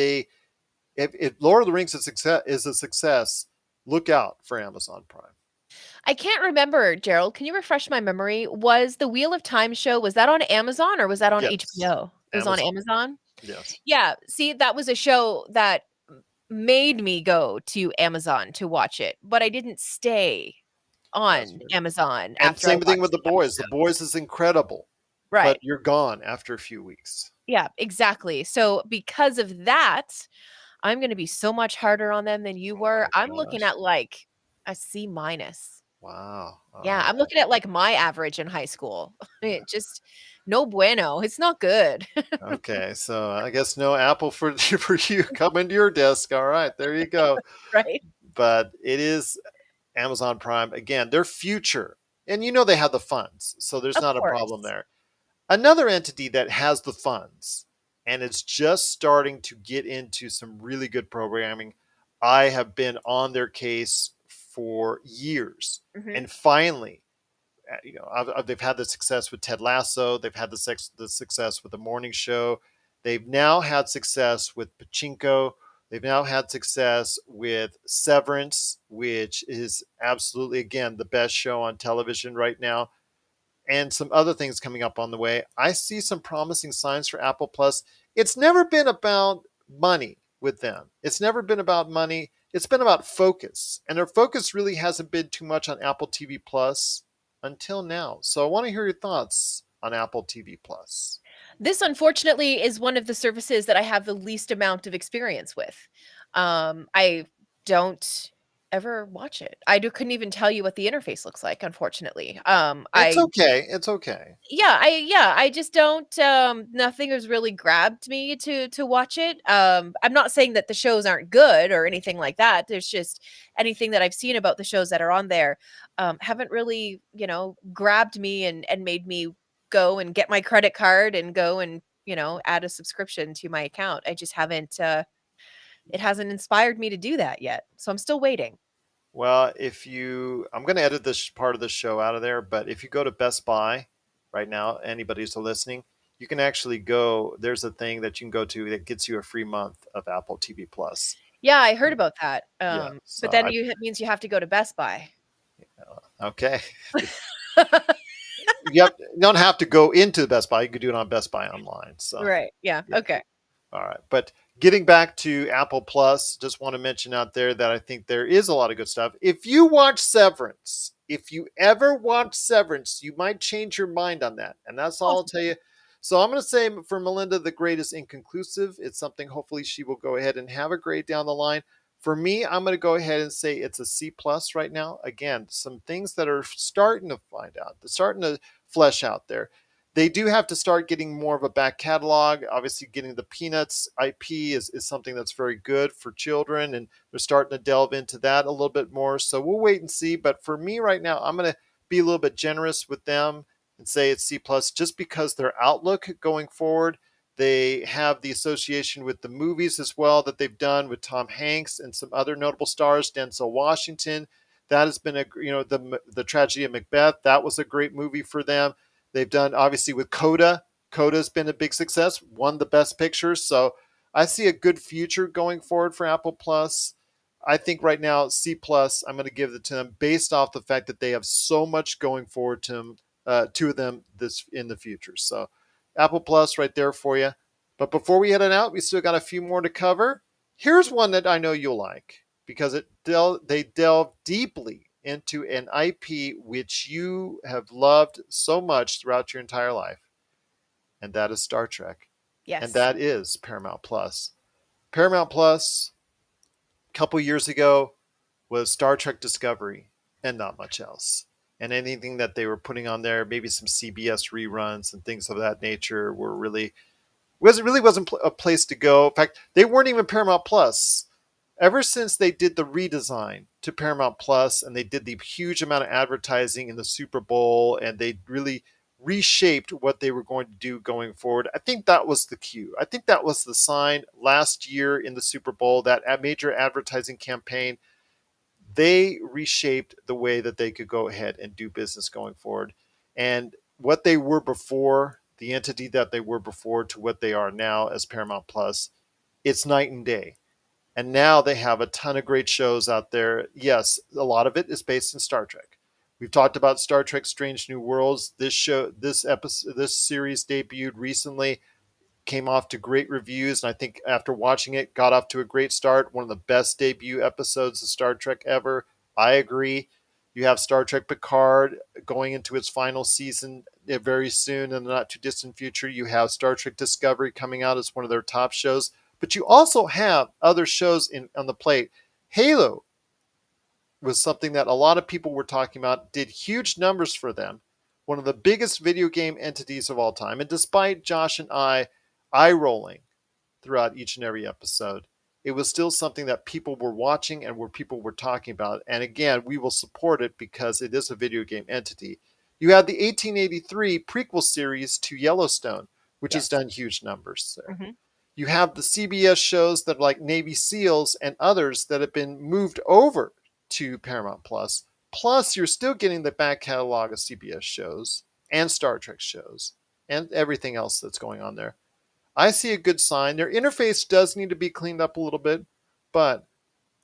Lord of the Rings is a success, look out for Amazon Prime. I can't remember, Gerald. Can you refresh my memory? Was the Wheel of Time show, was that on Amazon or was that on Yes, HBO? It was on Amazon. Amazon? Yes, Yeah, see, that was a show that made me go to Amazon to watch it, but I didn't stay that's on right. Amazon And after I same thing with watched the the boys. The episode. boys is incredible, but Right. you're gone after a few weeks. Yeah, exactly. So because of that, I'm gonna be so much harder on them than you Oh were. my I'm looking gosh! at, like, a C minus. Wow. All Yeah, right. I'm looking at, like, my average in high school. It just no bueno. It's not good. Okay, so I guess no Apple for for you coming to your desk. All right, there you go. Right? But it is Amazon Prime again. Their future, and you know they have the funds, so there's Of not a problem course. there. Another entity that has the funds and it's just starting to get into some really good programming. I have been on their case for years, Mhm. and finally, they've had the success with Ted Lasso. They've had the success with the morning show. They've now had success with Pachinko. They've now had success with Severance, which is absolutely, again, the best show on television right now, and some other things coming up on the way. I see some promising signs for Apple Plus. It's never been about money with them. It's never been about money. It's been about focus. And their focus really hasn't been too much on Apple TV Plus until now. So I want to hear your thoughts on Apple TV Plus. This, unfortunately, is one of the services that I have the least amount of experience with. I don't ever watch it. Couldn't even tell you what the interface looks like, unfortunately. It's okay. It's okay. I just don't, nothing has really grabbed me to watch it. I'm not saying that the shows aren't good or anything like that. There's just anything that I've seen about the shows that are on there, haven't really, grabbed me and made me go and get my credit card and go and, add a subscription to my account. I just haven't, it hasn't inspired me to do that yet. So I'm still waiting. Well, I'm going to edit this part of the show out of there, but if you go to Best Buy right now, anybody who's listening, you can actually go. There's a thing that you can go to that gets you a free month of Apple TV Plus. Yeah, I heard about that. Yeah. But So then it means you have to go to Best Buy. okay. You don't have to go into Best Buy. You can do it on Best Buy online. So Right. Yeah. yeah. Okay. All right. But getting back to Apple Plus, just want to mention out there that I think there is a lot of good stuff. If you watch Severance, if you ever watch Severance, you might change your mind on that. And that's all I'll tell Possible. you. So I'm going to say for Melinda, the grade is inconclusive. It's something hopefully she will go ahead and have a grade down the line. For me, I'm going to go ahead and say it's a C plus right now. Again, some things that are starting to find out, they're starting to flesh out there. They do have to start getting more of a back catalog. Obviously, getting the Peanuts IP is something that's very good for children, and they're starting to delve into that a little bit more. So we'll wait and see. But for me right now, I'm going to be a little bit generous with them and say it's C plus, just because their outlook going forward. They have the association with the movies as well that they've done with Tom Hanks and some other notable stars, Denzel Washington. That has been the tragedy of Macbeth. That was a great movie for them. They've done obviously with Coda. Coda's been a big success, won the best picture. So I see a good future going forward for Apple Plus. I think right now C plus. I'm going to give it to them based off the fact that they have so much going forward to them, two of them this in the future. So Apple Plus right there for you. But before we head on out, we still got a few more to cover. Here's one that I know you'll like because they delve deeply into an IP which you have loved so much throughout your entire life, and that is Star Trek. And Yes. that is Paramount Plus. Paramount Plus, a couple years ago, was Star Trek Discovery and not much else. And anything that they were putting on there, maybe some CBS reruns and things of that nature, were really wasn't a place to go. In fact, they weren't even Paramount Plus. Ever since they did the redesign to Paramount Plus and they did the huge amount of advertising in the Super Bowl and they really reshaped what they were going to do going forward, I think that was the cue. I think that was the sign last year in the Super Bowl, that major advertising campaign. They reshaped the way that they could go ahead and do business going forward. And what they were before, the entity that they were before to what they are now as Paramount Plus, it's night and day. And now they have a ton of great shows out there. Yes, a lot of it is based in Star Trek. We've talked about Star Trek Strange New Worlds. This series debuted recently, came off to great reviews, and I think after watching it, got off to a great start. One of the best debut episodes of Star Trek ever. I agree. You have Star Trek Picard going into its final season very soon in the not too distant future. You have Star Trek Discovery coming out as one of their top shows. But you also have other shows on the plate. Halo was something that a lot of people were talking about, did huge numbers for them. One of the biggest video game entities of all time. And despite Josh and I eye rolling throughout each and every episode, it was still something that people were watching and where people were talking about. And again, we will support it because it is a video game entity. You have the 1883 prequel series to Yellowstone, which has Yes. done huge numbers there. Hmm. You have the CBS shows that are like Navy SEALs and others that have been moved over to Paramount Plus. Plus, you're still getting the back catalog of CBS shows and Star Trek shows and everything else that's going on there. I see a good sign. Their interface does need to be cleaned up a little bit, but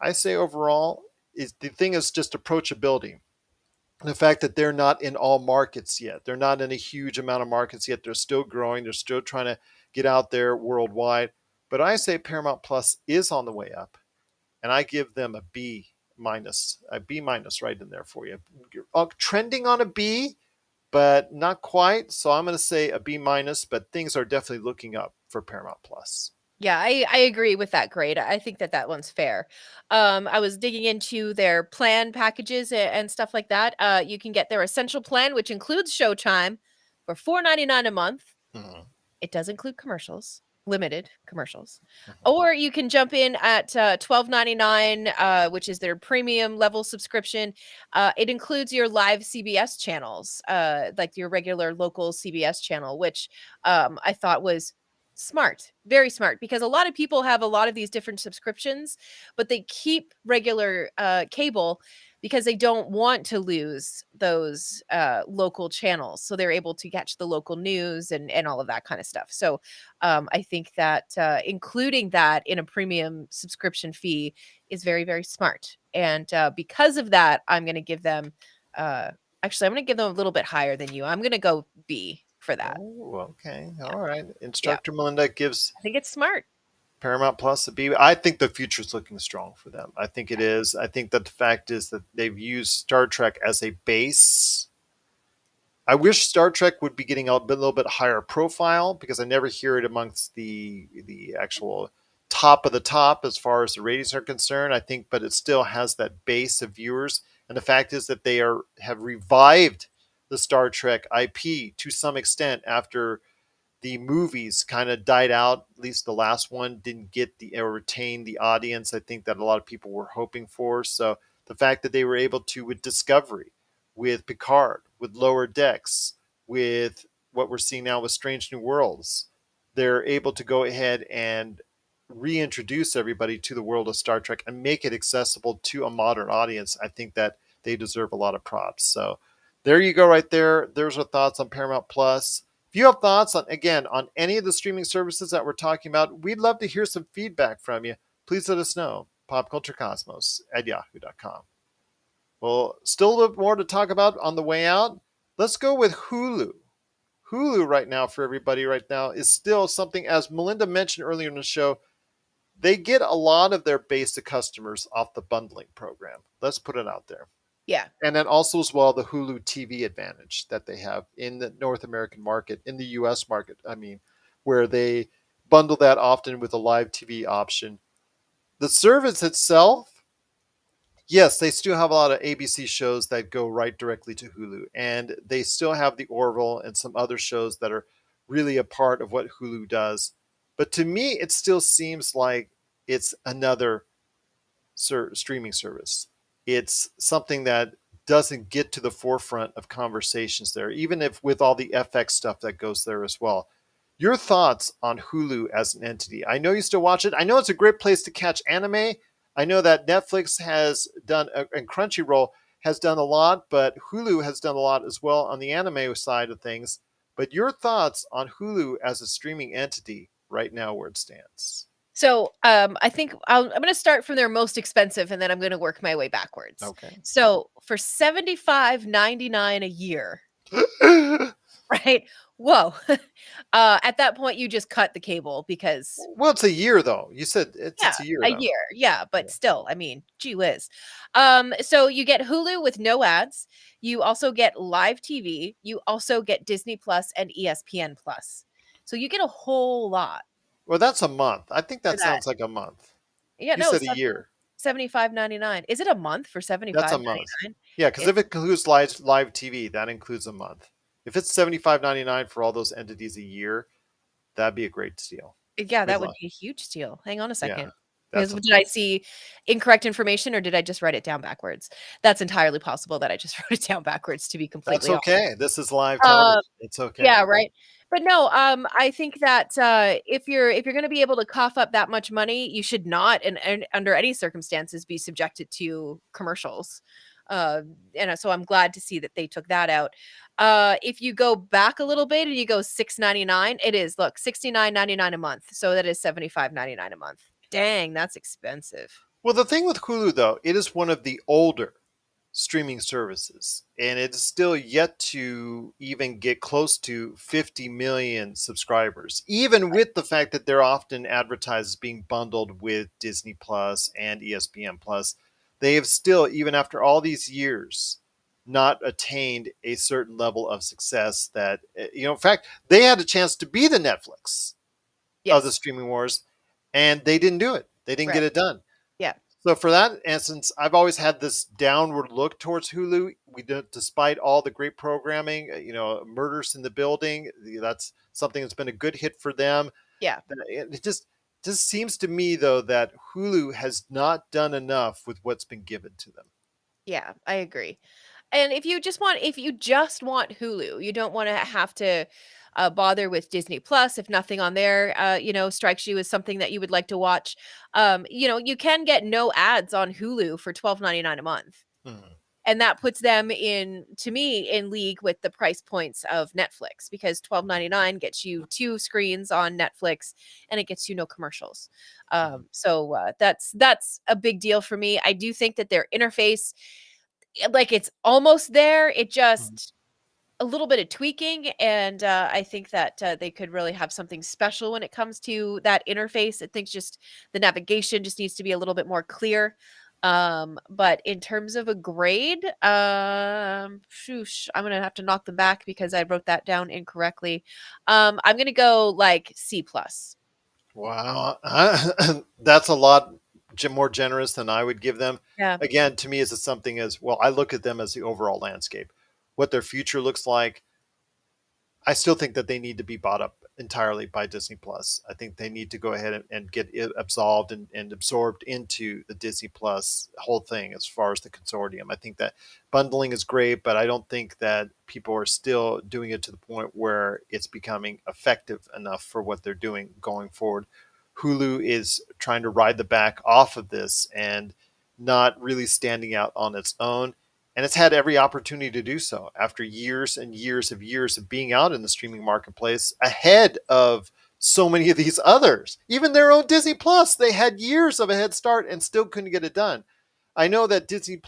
I say overall, the thing is just approachability. The fact that they're not in all markets yet. They're not in a huge amount of markets yet. They're still growing. They're still trying to get out there worldwide. But I say Paramount Plus is on the way up, and I give them a B minus right in there for you. Trending on a B, but not quite. So I'm going to say a B minus, but things are definitely looking up for Paramount Plus. Yeah, I agree with that grade. I think that that one's fair. I was digging into their plan packages and stuff like that. You can get their essential plan, which includes Showtime, for $4.99 a month. Mhm. It does include commercials, limited commercials. Mhm. Or you can jump in at $12.99, which is their premium level subscription. It includes your live CBS channels, like your regular local CBS channel, which I thought was smart, very smart, because a lot of people have a lot of these different subscriptions, but they keep regular cable because they don't want to lose those local channels, so they're able to catch the local news and all of that kind of stuff. So I think that including that in a premium subscription fee is very, very smart. And because of that, I'm going to give them actually, I'm going to give them a little bit higher than you. I'm going to go B for that. Oh, okay. Yeah. All right. Yeah. Instructor Melinda gives I think it's smart. Paramount Plus a B. I think the future's looking strong for them. I think it is. I think that the fact is that they've used Star Trek as a base. I wish Star Trek would be getting a little bit higher profile because I never hear it amongst the actual top of the top as far as the ratings are concerned. I think, but it still has that base of viewers. And the fact is that they have revived the Star Trek IP to some extent after the movies kind of died out. At least the last one didn't get the or retain the audience I think that a lot of people were hoping for. So the fact that they were able to with Discovery, with Picard, with Lower Decks, with what we're seeing now with Strange New Worlds, they're able to go ahead and reintroduce everybody to the world of Star Trek and make it accessible to a modern audience. I think that they deserve a lot of props. So there you go, right there. There's our thoughts on Paramount Plus. If you have thoughts on, again, on any of the streaming services that we're talking about, we'd love to hear some feedback from you. Please let us know. popculturecosmos@yahoo.com. Well, still a little more to talk about on the way out. Let's go with Hulu. Hulu right now for everybody right now is still something, as Melinda mentioned earlier in the show, they get a lot of their basic customers off the bundling program. Let's put it out there. Yeah. And then also as well the Hulu TV advantage that they have in the North American market, in the US market, I mean, where they bundle that often with a live TV option. The service itself, yes, they still have a lot of ABC shows that go right directly to Hulu. And they still have the Orville and some other shows that are really a part of what Hulu does. But to me, it still seems like it's another streaming service. It's something that doesn't get to the forefront of conversations there, even if with all the FX stuff that goes there as well. Your thoughts on Hulu as an entity? I know you still watch it. I know it's a great place to catch anime. I know that Netflix has done, and Crunchyroll has done a lot, but Hulu has done a lot as well on the anime side of things. But your thoughts on Hulu as a streaming entity right now, where it stands? So, I think I'm going to start from their most expensive, and then I'm going to work my way backwards. Okay. So, for $75.99 a year, right? Whoa! At that point, you just cut the cable because Well, it's a year though. You said it's a year a though. year, yeah, but Yeah. still, I mean, gee whiz. So you get Hulu with no ads. You also get live TV. You also get Disney Plus and ESPN Plus. So you get a whole lot Well, that's a month. I think for that that. sounds like a month. Yeah, You no, said a year. 75.99. Is it a month for That's a month. 75.99? Yeah, because if it includes live TV, that includes a month. If it's $75.99 for all those entities a year, that'd be a great deal. Yeah, We'd that would love. be a huge deal. Hang on a Yeah, second. Because that's a did I see incorrect information or did I just write it down backwards? That's entirely possible that I just wrote it down backwards, to be that's completely honest. okay. This is live Um, television. It's okay. yeah, right. But no, I think that if you're going to be able to cough up that much money, you should not, and under any circumstances, be subjected to commercials. And so I'm glad to see that they took that out. If you go back a little bit and you go 6.99, it is look 69.99 a month, so that is 75.99 a month. Dang, that's expensive. Well, the thing with Hulu though, it is one of the older streaming services, and it's still yet to even get close to 50 million subscribers, even with the fact that they're often advertised as being bundled with Disney Plus and ESPN Plus. They have still, even after all these years, not attained a certain level of success that, in fact, they had a chance to be the Netflix of the Yes, streaming wars, and they didn't do it. They didn't get right. it done. Yeah, So for that instance, I've always had this downward look towards Hulu. We don't, despite all the great programming, Murders in the Building. That's something that's been a good hit for them. yeah. It just seems to me though that Hulu has not done enough with what's been given to them. Yeah, I agree. And if you just want Hulu, you don't want to have to bother with Disney Plus if nothing on there strikes you as something that you would like to watch. You can get no ads on Hulu for 12.99 a month. Hmm. And that puts them in, to me, in league with the price points of Netflix, because 12.99 gets you two screens on Netflix and it gets you no commercials. So that's a big deal for me. I do think that their interface, like, it's almost there. It Hmm. just a little bit of tweaking, and I think that they could really have something special when it comes to that interface. I think just the navigation just needs to be a little bit more clear. But in terms of a grade, shoosh, I'm gonna have to knock them back because I wrote that down incorrectly. I'm gonna go like C plus. Wow, that's a lot more generous than I would give them. Yeah, Again, to me, is it something as well? I look at them as the overall landscape. what their future looks like, I still think that they need to be bought up entirely by Disney Plus. I think they need to go ahead and get it absolved and absorbed into the Disney Plus whole thing as far as the consortium. I think that bundling is great, but I don't think that people are still doing it to the point where it's becoming effective enough for what they're doing going forward. Hulu is trying to ride the back off of this and not really standing out on its own, and it's had every opportunity to do so after years and years of being out in the streaming marketplace ahead of so many of these others. Even their own Disney Plus, they had years of a head start and still couldn't get it done. I know that Disney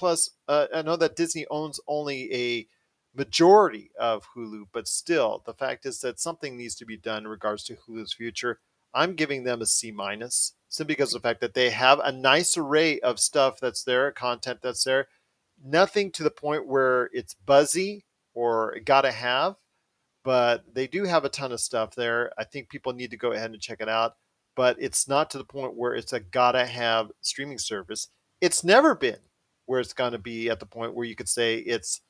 owns only a majority of Hulu, but still, the fact is that something needs to be done in regards to Hulu's future. I'm giving them a C minus simply because of the fact that they have a nice array of stuff that's there, content that's there. Nothing to the point where it's buzzy or gotta have, but they do have a ton of stuff there. I think people need to go ahead and check it out, but it's not to the point where it's a gotta have streaming service. It's never been where it's going to be at the point where you could say it's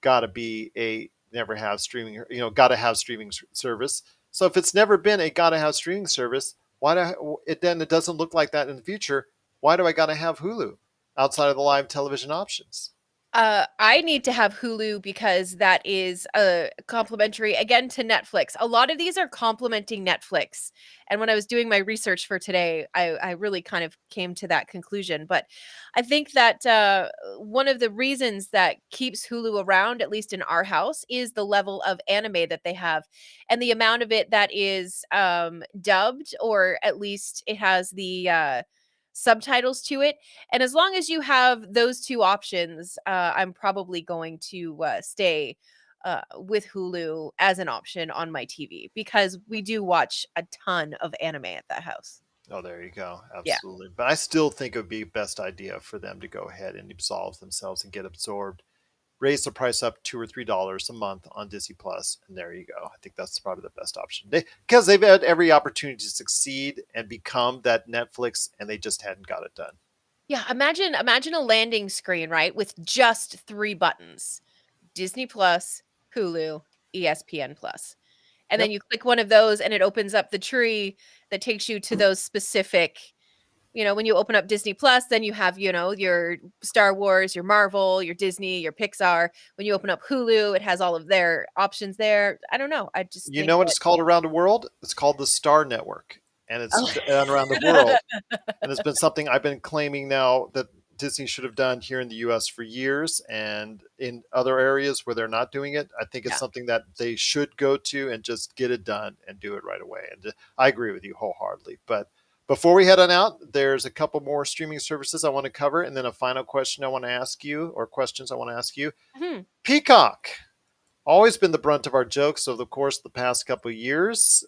got to be a never have streaming, got to have streaming service. So if it's never been a got to have streaming service, why do it then it doesn't look like that in the future? Why do I got to have Hulu outside of the live television options? I need to have Hulu because that is complimentary again to Netflix. A lot of these are complementing Netflix. And when I was doing my research for today, I really kind of came to that conclusion. But I think that one of the reasons that keeps Hulu around, at least in our house, is the level of anime that they have and the amount of it that is dubbed, or at least it has the subtitles to it. And as long as you have those two options, I'm probably going to stay with Hulu as an option on my TV because we do watch a ton of anime at that house. Oh, there you go. Yeah. Absolutely. But I still think it would be best idea for them to go ahead and absolve themselves and get absorbed, raise the price up $2 or $3 a month on Disney Plus, and there you go. I think that's probably the best option because they've had every opportunity to succeed and become that Netflix, and they just hadn't got it done. Yeah, imagine a landing screen, right, with just 3 buttons. Disney Plus, Hulu, ESPN Plus. And then Yep. you click one of those and it opens up the tree that takes you to those specific, when you open up Disney Plus, then you have, your Star Wars, your Marvel, your Disney, your Pixar. When you open up Hulu, it has all of their options there. I don't know. I just You think know what that it's called around the world? It's called the Star Network, and it's Oh. done around the world. And it's been something I've been claiming now that Disney should have done here in the US for years, and in other areas where they're not doing it. I think it's Yeah. something that they should go to and just get it done and do it right away. And I agree with you wholeheartedly. But before we head on out, there's a couple more streaming services I want to cover, and then a final question I want to ask you, or questions I want to ask you. Mhm. Peacock, always been the brunt of our jokes over the course of the past couple of years.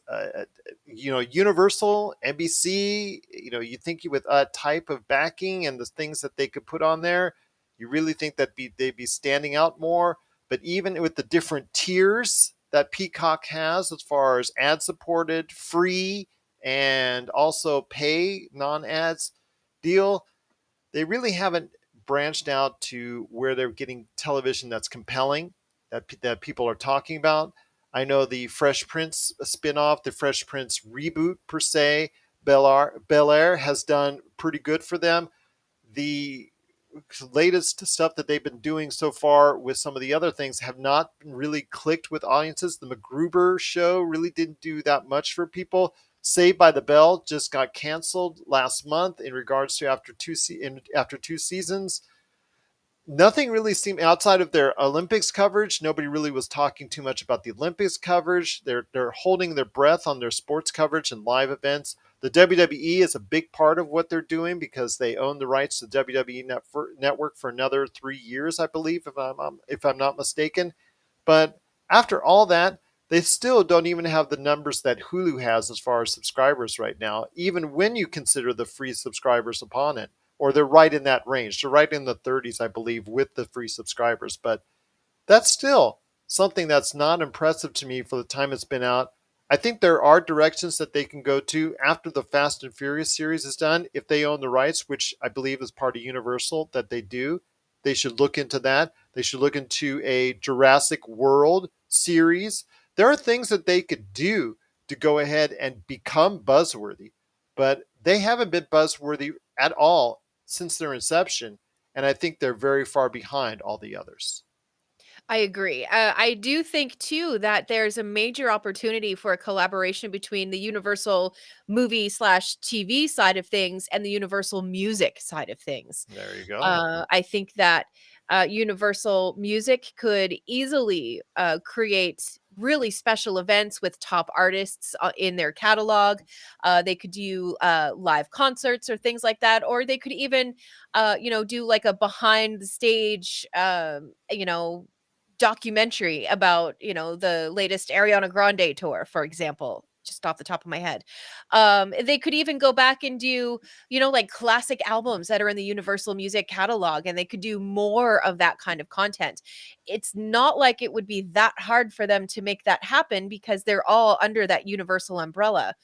Universal, NBC, you think with a type of backing and the things that they could put on there, you really think that they'd be standing out more. But even with the different tiers that Peacock has, as far as ad supported, free, and also pay non ads deal, they really haven't branched out to where they're getting television that's compelling, that people are talking about. I know the Fresh Prince spinoff, the Fresh Prince reboot per se, Bel Air has done pretty good for them. The latest stuff that they've been doing so far with some of the other things have not really clicked with audiences. The MacGruber show really didn't do that much for people. Saved by the Bell just got canceled last month in regards to after 2 seasons. Nothing really seemed outside of their Olympics coverage. Nobody really was talking too much about the Olympics coverage. They're holding their breath on their sports coverage and live events. The WWE is a big part of what they're doing because they own the rights to the WWE network for another 3 years, I believe, if I'm not mistaken. But after all that, they still don't even have the numbers that Hulu has as far as subscribers right now, even when you consider the free subscribers upon it, or they're right in that range. They're right in the 30s, I believe, with the free subscribers. But that's still something that's not impressive to me for the time it's been out. I think there are directions that they can go to after the Fast and Furious series is done if they own the rights, which I believe is part of Universal that they do. They should look into that. They should look into a Jurassic World series. There are things that they could do to go ahead and become buzzworthy, but they haven't been buzzworthy at all since their inception. And I think they're very far behind all the others. I agree. I do think too that there's a major opportunity for a collaboration between the Universal movie slash TV side of things and the Universal music side of things. There you go. I think that Universal Music could easily create really special events with top artists in their catalog. They could do live concerts or things like that, or they could even, do like a behind the stage, documentary about, the latest Ariana Grande tour, for example, just off the top of my head. They could even go back and do, like classic albums that are in the Universal Music catalog, and they could do more of that kind of content. It's not like it would be that hard for them to make that happen because they're all under that Universal umbrella.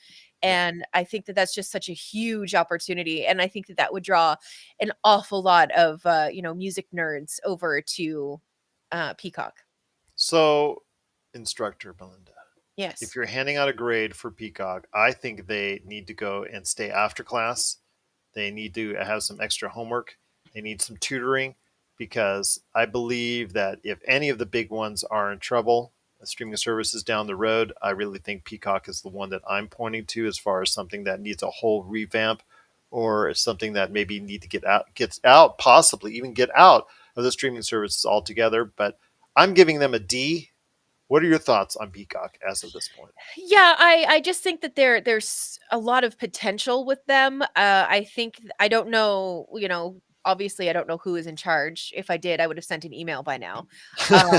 Yep. And I think that that's just such a huge opportunity. And I think that that would draw an awful lot of, music nerds over to Peacock. So, instructor Belinda, if Yes. you're handing out a grade for Peacock, I think they need to go and stay after class. They need to have some extra homework. They need some tutoring because I believe that if any of the big ones are in trouble, streaming services down the road, I really think Peacock is the one that I'm pointing to as far as something that needs a whole revamp or something that maybe need to gets out, possibly even get out of the streaming services altogether. But I'm giving them a D. What are your thoughts on Peacock as of this point? Yeah, I just think that there's a lot of potential with them. I think I don't know, obviously I don't know who is in charge. If I did, I would have sent an email by now. Uh,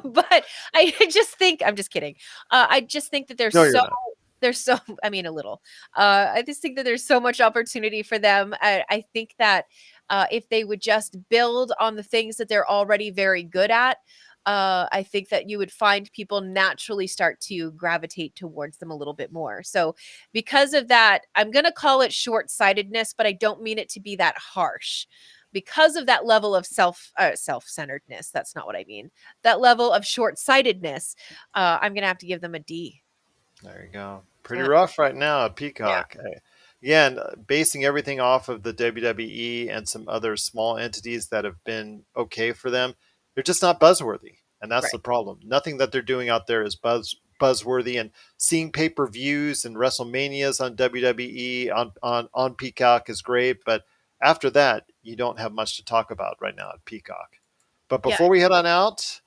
but I just think I'm just kidding. I just think that No, you're not. there's so I mean a little. I just think that there's so much opportunity for them. I think that if they would just build on the things that they're already very good at, I think that you would find people naturally start to gravitate towards them a little bit more. So, because of that, I'm going to call it short sightedness, but I don't mean it to be that harsh. Because of that level of self-centeredness, that's not what I mean. That level of short-sightedness, I'm gonna have to give them a D. There you go. Pretty Yeah, rough right now at yeah, Peacock. Again, basing everything off of the WWE and some other small entities that have been okay for them, they're just not buzzworthy, and that's right. the problem. Nothing that they're doing out there is buzzworthy. And seeing pay per views and WrestleManias on WWE on Peacock is great, but after that, you don't have much to talk about right now at Peacock. But Yeah, before we head on out,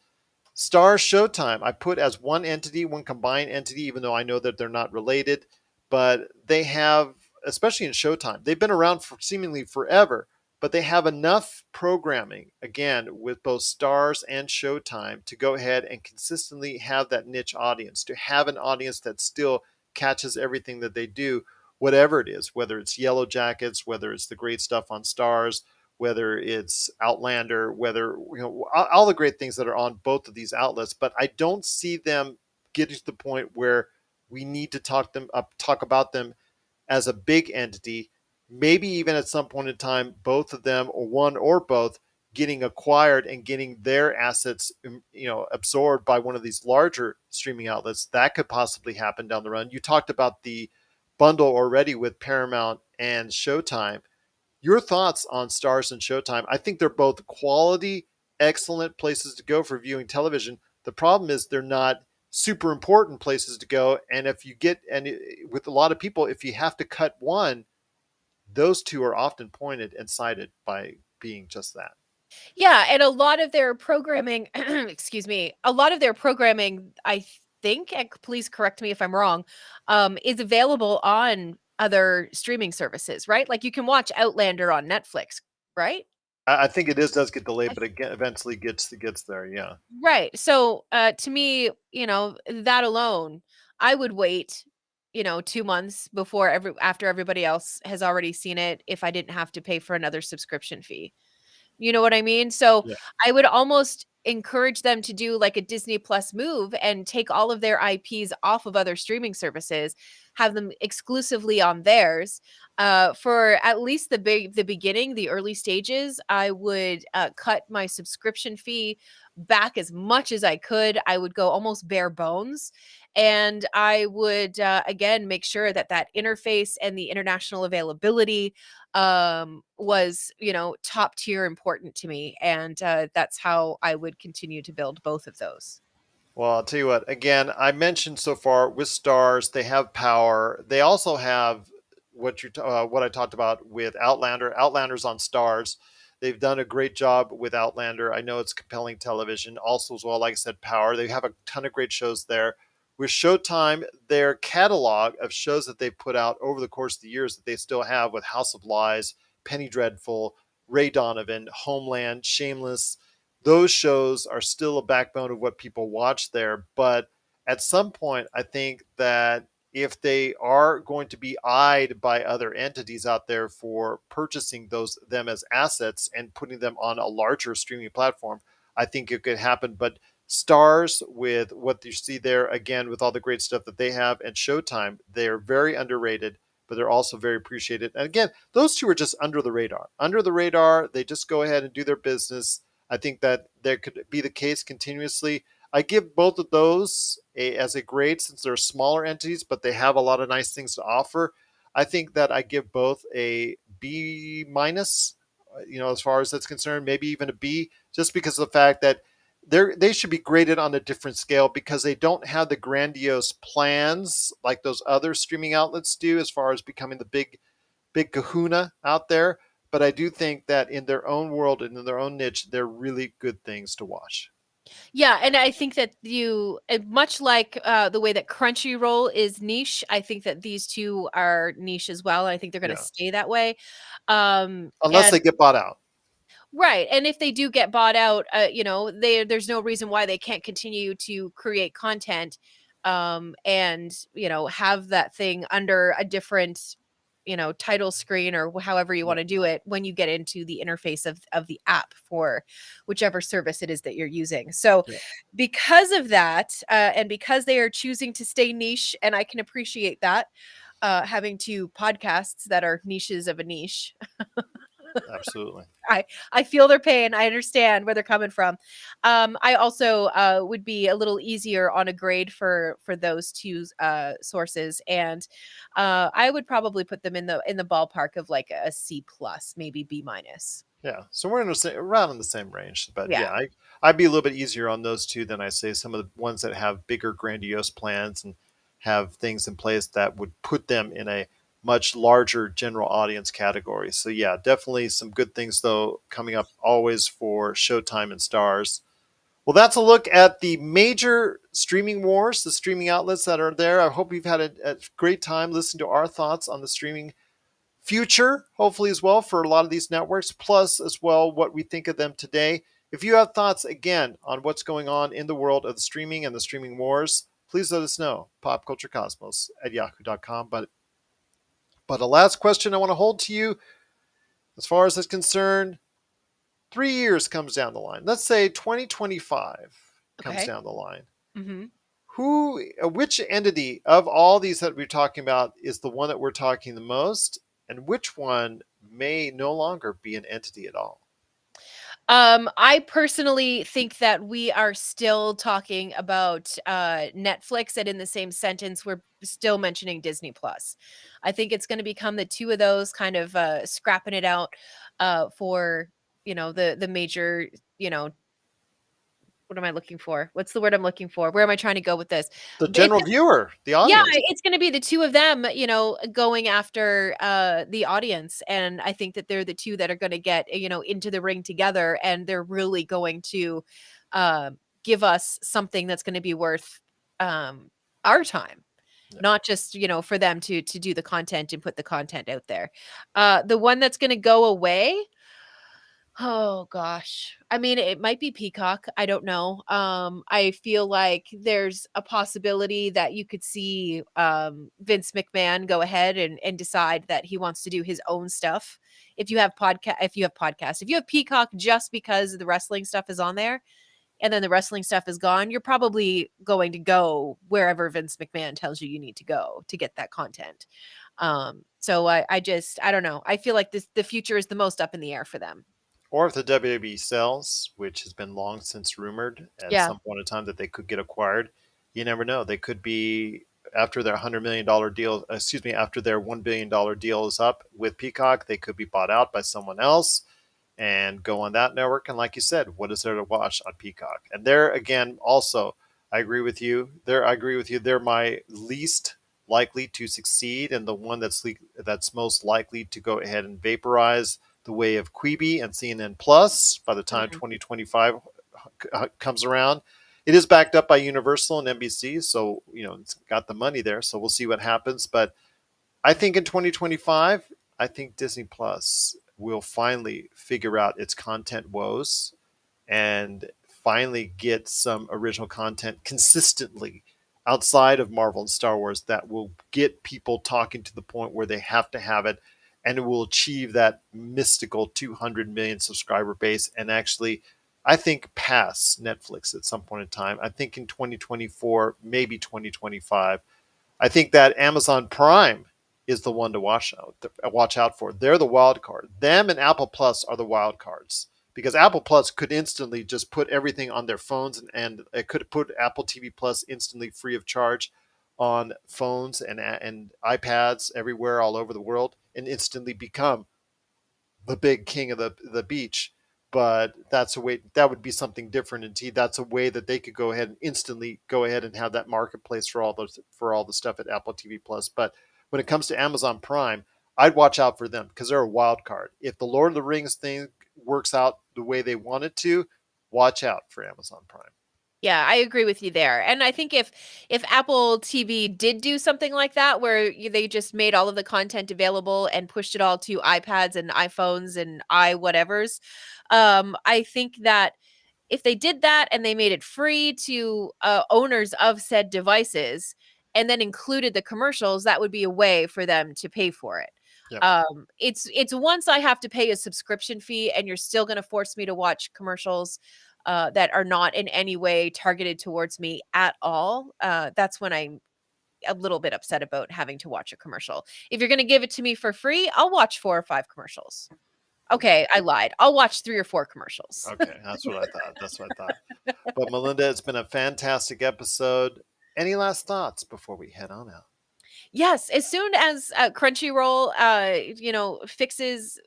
Star Showtime, I put as one entity, one combined entity, even though I know that they're not related, but they have, especially in Showtime, they've been around for seemingly forever, but they have enough programming, again, with both Stars and Showtime to go ahead and consistently have that niche audience, to have an audience that still catches everything that they do, whatever it is, whether it's Yellow Jackets, whether it's the great stuff on Stars, whether it's Outlander, whether all the great things that are on both of these outlets. But I don't see them getting to the point where we need to talk about them as a big entity. Maybe even at some point in time, both of them or one or both getting acquired and getting their assets absorbed by one of these larger streaming outlets. That could possibly happen down the run. You talked about the bundle already with Paramount and Showtime. Your thoughts on Stars and Showtime? I think they're both quality, excellent places to go for viewing television. The problem is they're not super important places to go. And if you get, and with a lot of people, if you have to cut one, those two are often pointed and cited by being just that. yeah, and a lot of their programming, excuse me, a lot of their programming, I think, and please correct me if I'm wrong, is available on other streaming services, right? Like you can watch Outlander on Netflix, right? I think it does get delayed, but again, eventually gets there. Yeah. Right. So, to me, that alone, I would wait, 2 months before after everybody else has already seen it if I didn't have to pay for another subscription fee. You know what I mean? So Yeah. I would almost encourage them to do like a Disney Plus move and take all of their IPs off of other streaming services, have them exclusively on theirs. For at least the beginning, the early stages, I would cut my subscription fee back as much as I could. I would go almost bare bones, and I would again make sure that that interface and the international availability was, you know, top tier important to me, and that's how I would continue to build both of those. Well, I'll tell you what, again, I mentioned so far with stars, they have power. They also have what I talked about with Outlander. Outlander's on stars. They've done a great job with Outlander. I know it's compelling television. Also, as well, like I said, power. They have a ton of great shows there. With Showtime, their catalog of shows that they put out over the course of the years that they still have with House of Lies, Penny Dreadful, Ray Donovan, Homeland, Shameless, those shows are still a backbone of what people watch there. But at some point, I think that if they are going to be eyed by other entities out there for purchasing them as assets and putting them on a larger streaming platform, I think it could happen. But Stars, with what you see there, again, with all the great stuff that they have, and Showtime, they are very underrated, but they're also very appreciated. And again, those two are just under the radar. Under the radar, they just go ahead and do their business. I think that there could be the case continuously. I give both of those as a grade since they're smaller entities, but they have a lot of nice things to offer. I think that I give both a B minus, as far as that's concerned, maybe even a B, just because of the fact that they should be graded on a different scale because they don't have the grandiose plans like those other streaming outlets do as far as becoming the big kahuna out there. But I do think that in their own world and in their own niche, they're really good things to watch. Yeah, and I think that much like the way that Crunchyroll is niche, I think that these two are niche as well. I think they're going to Yeah. stay that way. Unless they And get bought out. right, and if they do get bought out, there's no reason why they can't continue to create content, and have that thing under a different, title screen or however you Yeah. want to do it when you get into the interface of the app for whichever service it is that you're using. So, Yeah. because of that, and because they are choosing to stay niche, and I can appreciate that, having two podcasts that are niches of a niche. Absolutely. I feel their pain. I understand where they're coming from. I also would be a little easier on a grade for those two sources, and I would probably put them in the ballpark of like a C plus, maybe B minus. Yeah. So we're in around in the same range. But Yeah. yeah, I'd be a little bit easier on those two than I say some of the ones that have bigger, grandiose plans and have things in place that would put them in a much larger general audience category. So yeah, definitely some good things though coming up always for Showtime and Stars. Well, that's a look at the major streaming wars, the streaming outlets that are there. I hope you've had a great time listening to our thoughts on the streaming future, hopefully, as well, for a lot of these networks, plus, as well, what we think of them today. If you have thoughts, again, on what's going on in the world of the streaming and the streaming wars, please let us know. Popculturecosmos at yahoo.com. But a last question I want to hold to you, as far as it's concerned, 3 years comes down the line. Let's say 2025 comes Okay. down the line. Hmm. Which entity of all these that we're talking about is the one that we're talking the most, and which one may no longer be an entity at all? I personally think that we are still talking about Netflix, and in the same sentence, we're still mentioning Disney Plus. I think it's going to become the two of those kind of scrapping it out for the major, you know what am I looking for? What's the word I'm looking for? Where am I trying to go with this? The It's general viewer, the Yeah, audience. it's gonna be the two of them, going after, the audience, and I think that they're the two that are gonna get, into the ring together, and they're really going to, give us something that's gonna be worth, our time, Yeah. not just, for them to do the content and put the content out there. The one that's gonna go away, Oh gosh. I mean, it might be Peacock. I don't know. I feel like there's a possibility that you could see Vince McMahon go ahead and decide that he wants to do his own stuff. If you have Peacock just because the wrestling stuff is on there and then the wrestling stuff is gone, you're probably going to go wherever Vince McMahon tells you need to go to get that content. So I don't know. I feel like the future is the most up in the air for them. Or if the WWE sells, which has been long since rumored at Yeah. some point in time that they could get acquired, you never know. They could be after their $100 million deal. Excuse me, after their $1 billion deal is up with Peacock, they could be bought out by someone else and go on that network. And like you said, what is there to watch on Peacock? And there again, also, I agree with you. I agree with you. They're my least likely to succeed, and the one that's most likely to go ahead and vaporize the way of Quibi and CNN Plus by the time Mhm. 2025 comes around. It is backed up by Universal and NBC, so it's got the money there. So we'll see what happens. But I think in 2025, I think Disney Plus will finally figure out its content woes and finally get some original content consistently outside of Marvel and Star Wars that will get people talking to the point where they have to have it, and it will achieve that mystical 200 million subscriber base and actually, I think, pass Netflix at some point in time. I think in 2024, maybe 2025. I think that Amazon Prime is the one to watch out for. They're the wild card. Them and Apple Plus are the wild cards because Apple Plus could instantly just put everything on their phones, and it could put Apple TV Plus instantly free of charge on phones and iPads everywhere all over the world and instantly become the big king of the beach. But that's a way that would be something different. Indeed, that's a way that they could go ahead and instantly go ahead and have that marketplace for all the stuff at Apple TV Plus. But when it comes to Amazon Prime, I'd watch out for them because they're a wild card. If the Lord of the Rings thing works out the way they want it to, watch out for Amazon Prime. Yeah, I agree with you there. And I think if Apple TV did do something like that where they just made all of the content available and pushed it all to iPads and iPhones and i whatevers, I think that if they did that and they made it free to owners of said devices and then included the commercials, that would be a way for them to pay for it. Yep. It's once I have to pay a subscription fee and you're still going to force me to watch commercials that are not in any way targeted towards me at all. That's when I'm a little bit upset about having to watch a commercial. If you're going to give it to me for free, I'll watch 4 or 5 commercials. Okay, I lied. I'll watch 3 or 4 commercials. Okay, that's what I thought. That's what I thought. But Melinda, it's been a fantastic episode. Any last thoughts before we head on out? Yes, as soon as Crunchyroll, fixes,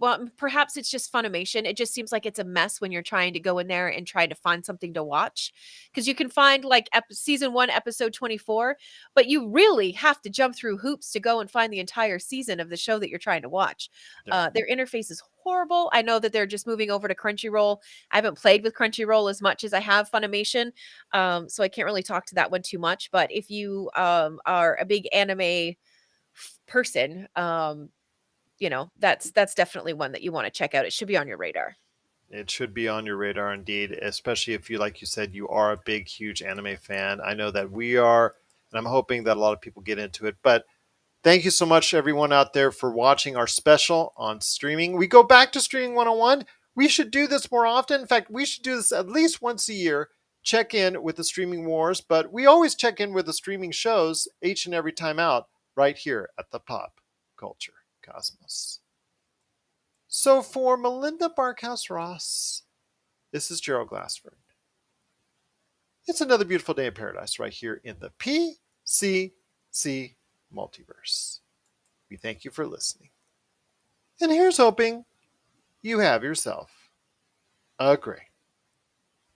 well, perhaps it's just Funimation. It just seems like it's a mess when you're trying to go in there and try to find something to watch, because you can find like season 1, episode 24, but you really have to jump through hoops to go and find the entire season of the show that you're trying to watch. Yeah. Their interface is horrible. I know that they're just moving over to Crunchyroll. I haven't played with Crunchyroll as much as I have Funimation, so I can't really talk to that one too much. But if you are a big anime person, that's definitely one that you want to check out. It should be on your radar. It should be on your radar indeed, especially if you, like you said, you are a big, huge anime fan. I know that we are, and I'm hoping that a lot of people get into it. But thank you so much, everyone out there, for watching our special on streaming. We go back to Streaming 101. We should do this more often. In fact, we should do this at least once a year. Check in with the streaming wars, but we always check in with the streaming shows each and every time out right here at the Pop Culture Cosmos. So for Melinda Barkhouse Ross, this is Gerald Glassford. It's another beautiful day in paradise right here in the PCC multiverse. We thank you for listening. And here's hoping you have yourself a great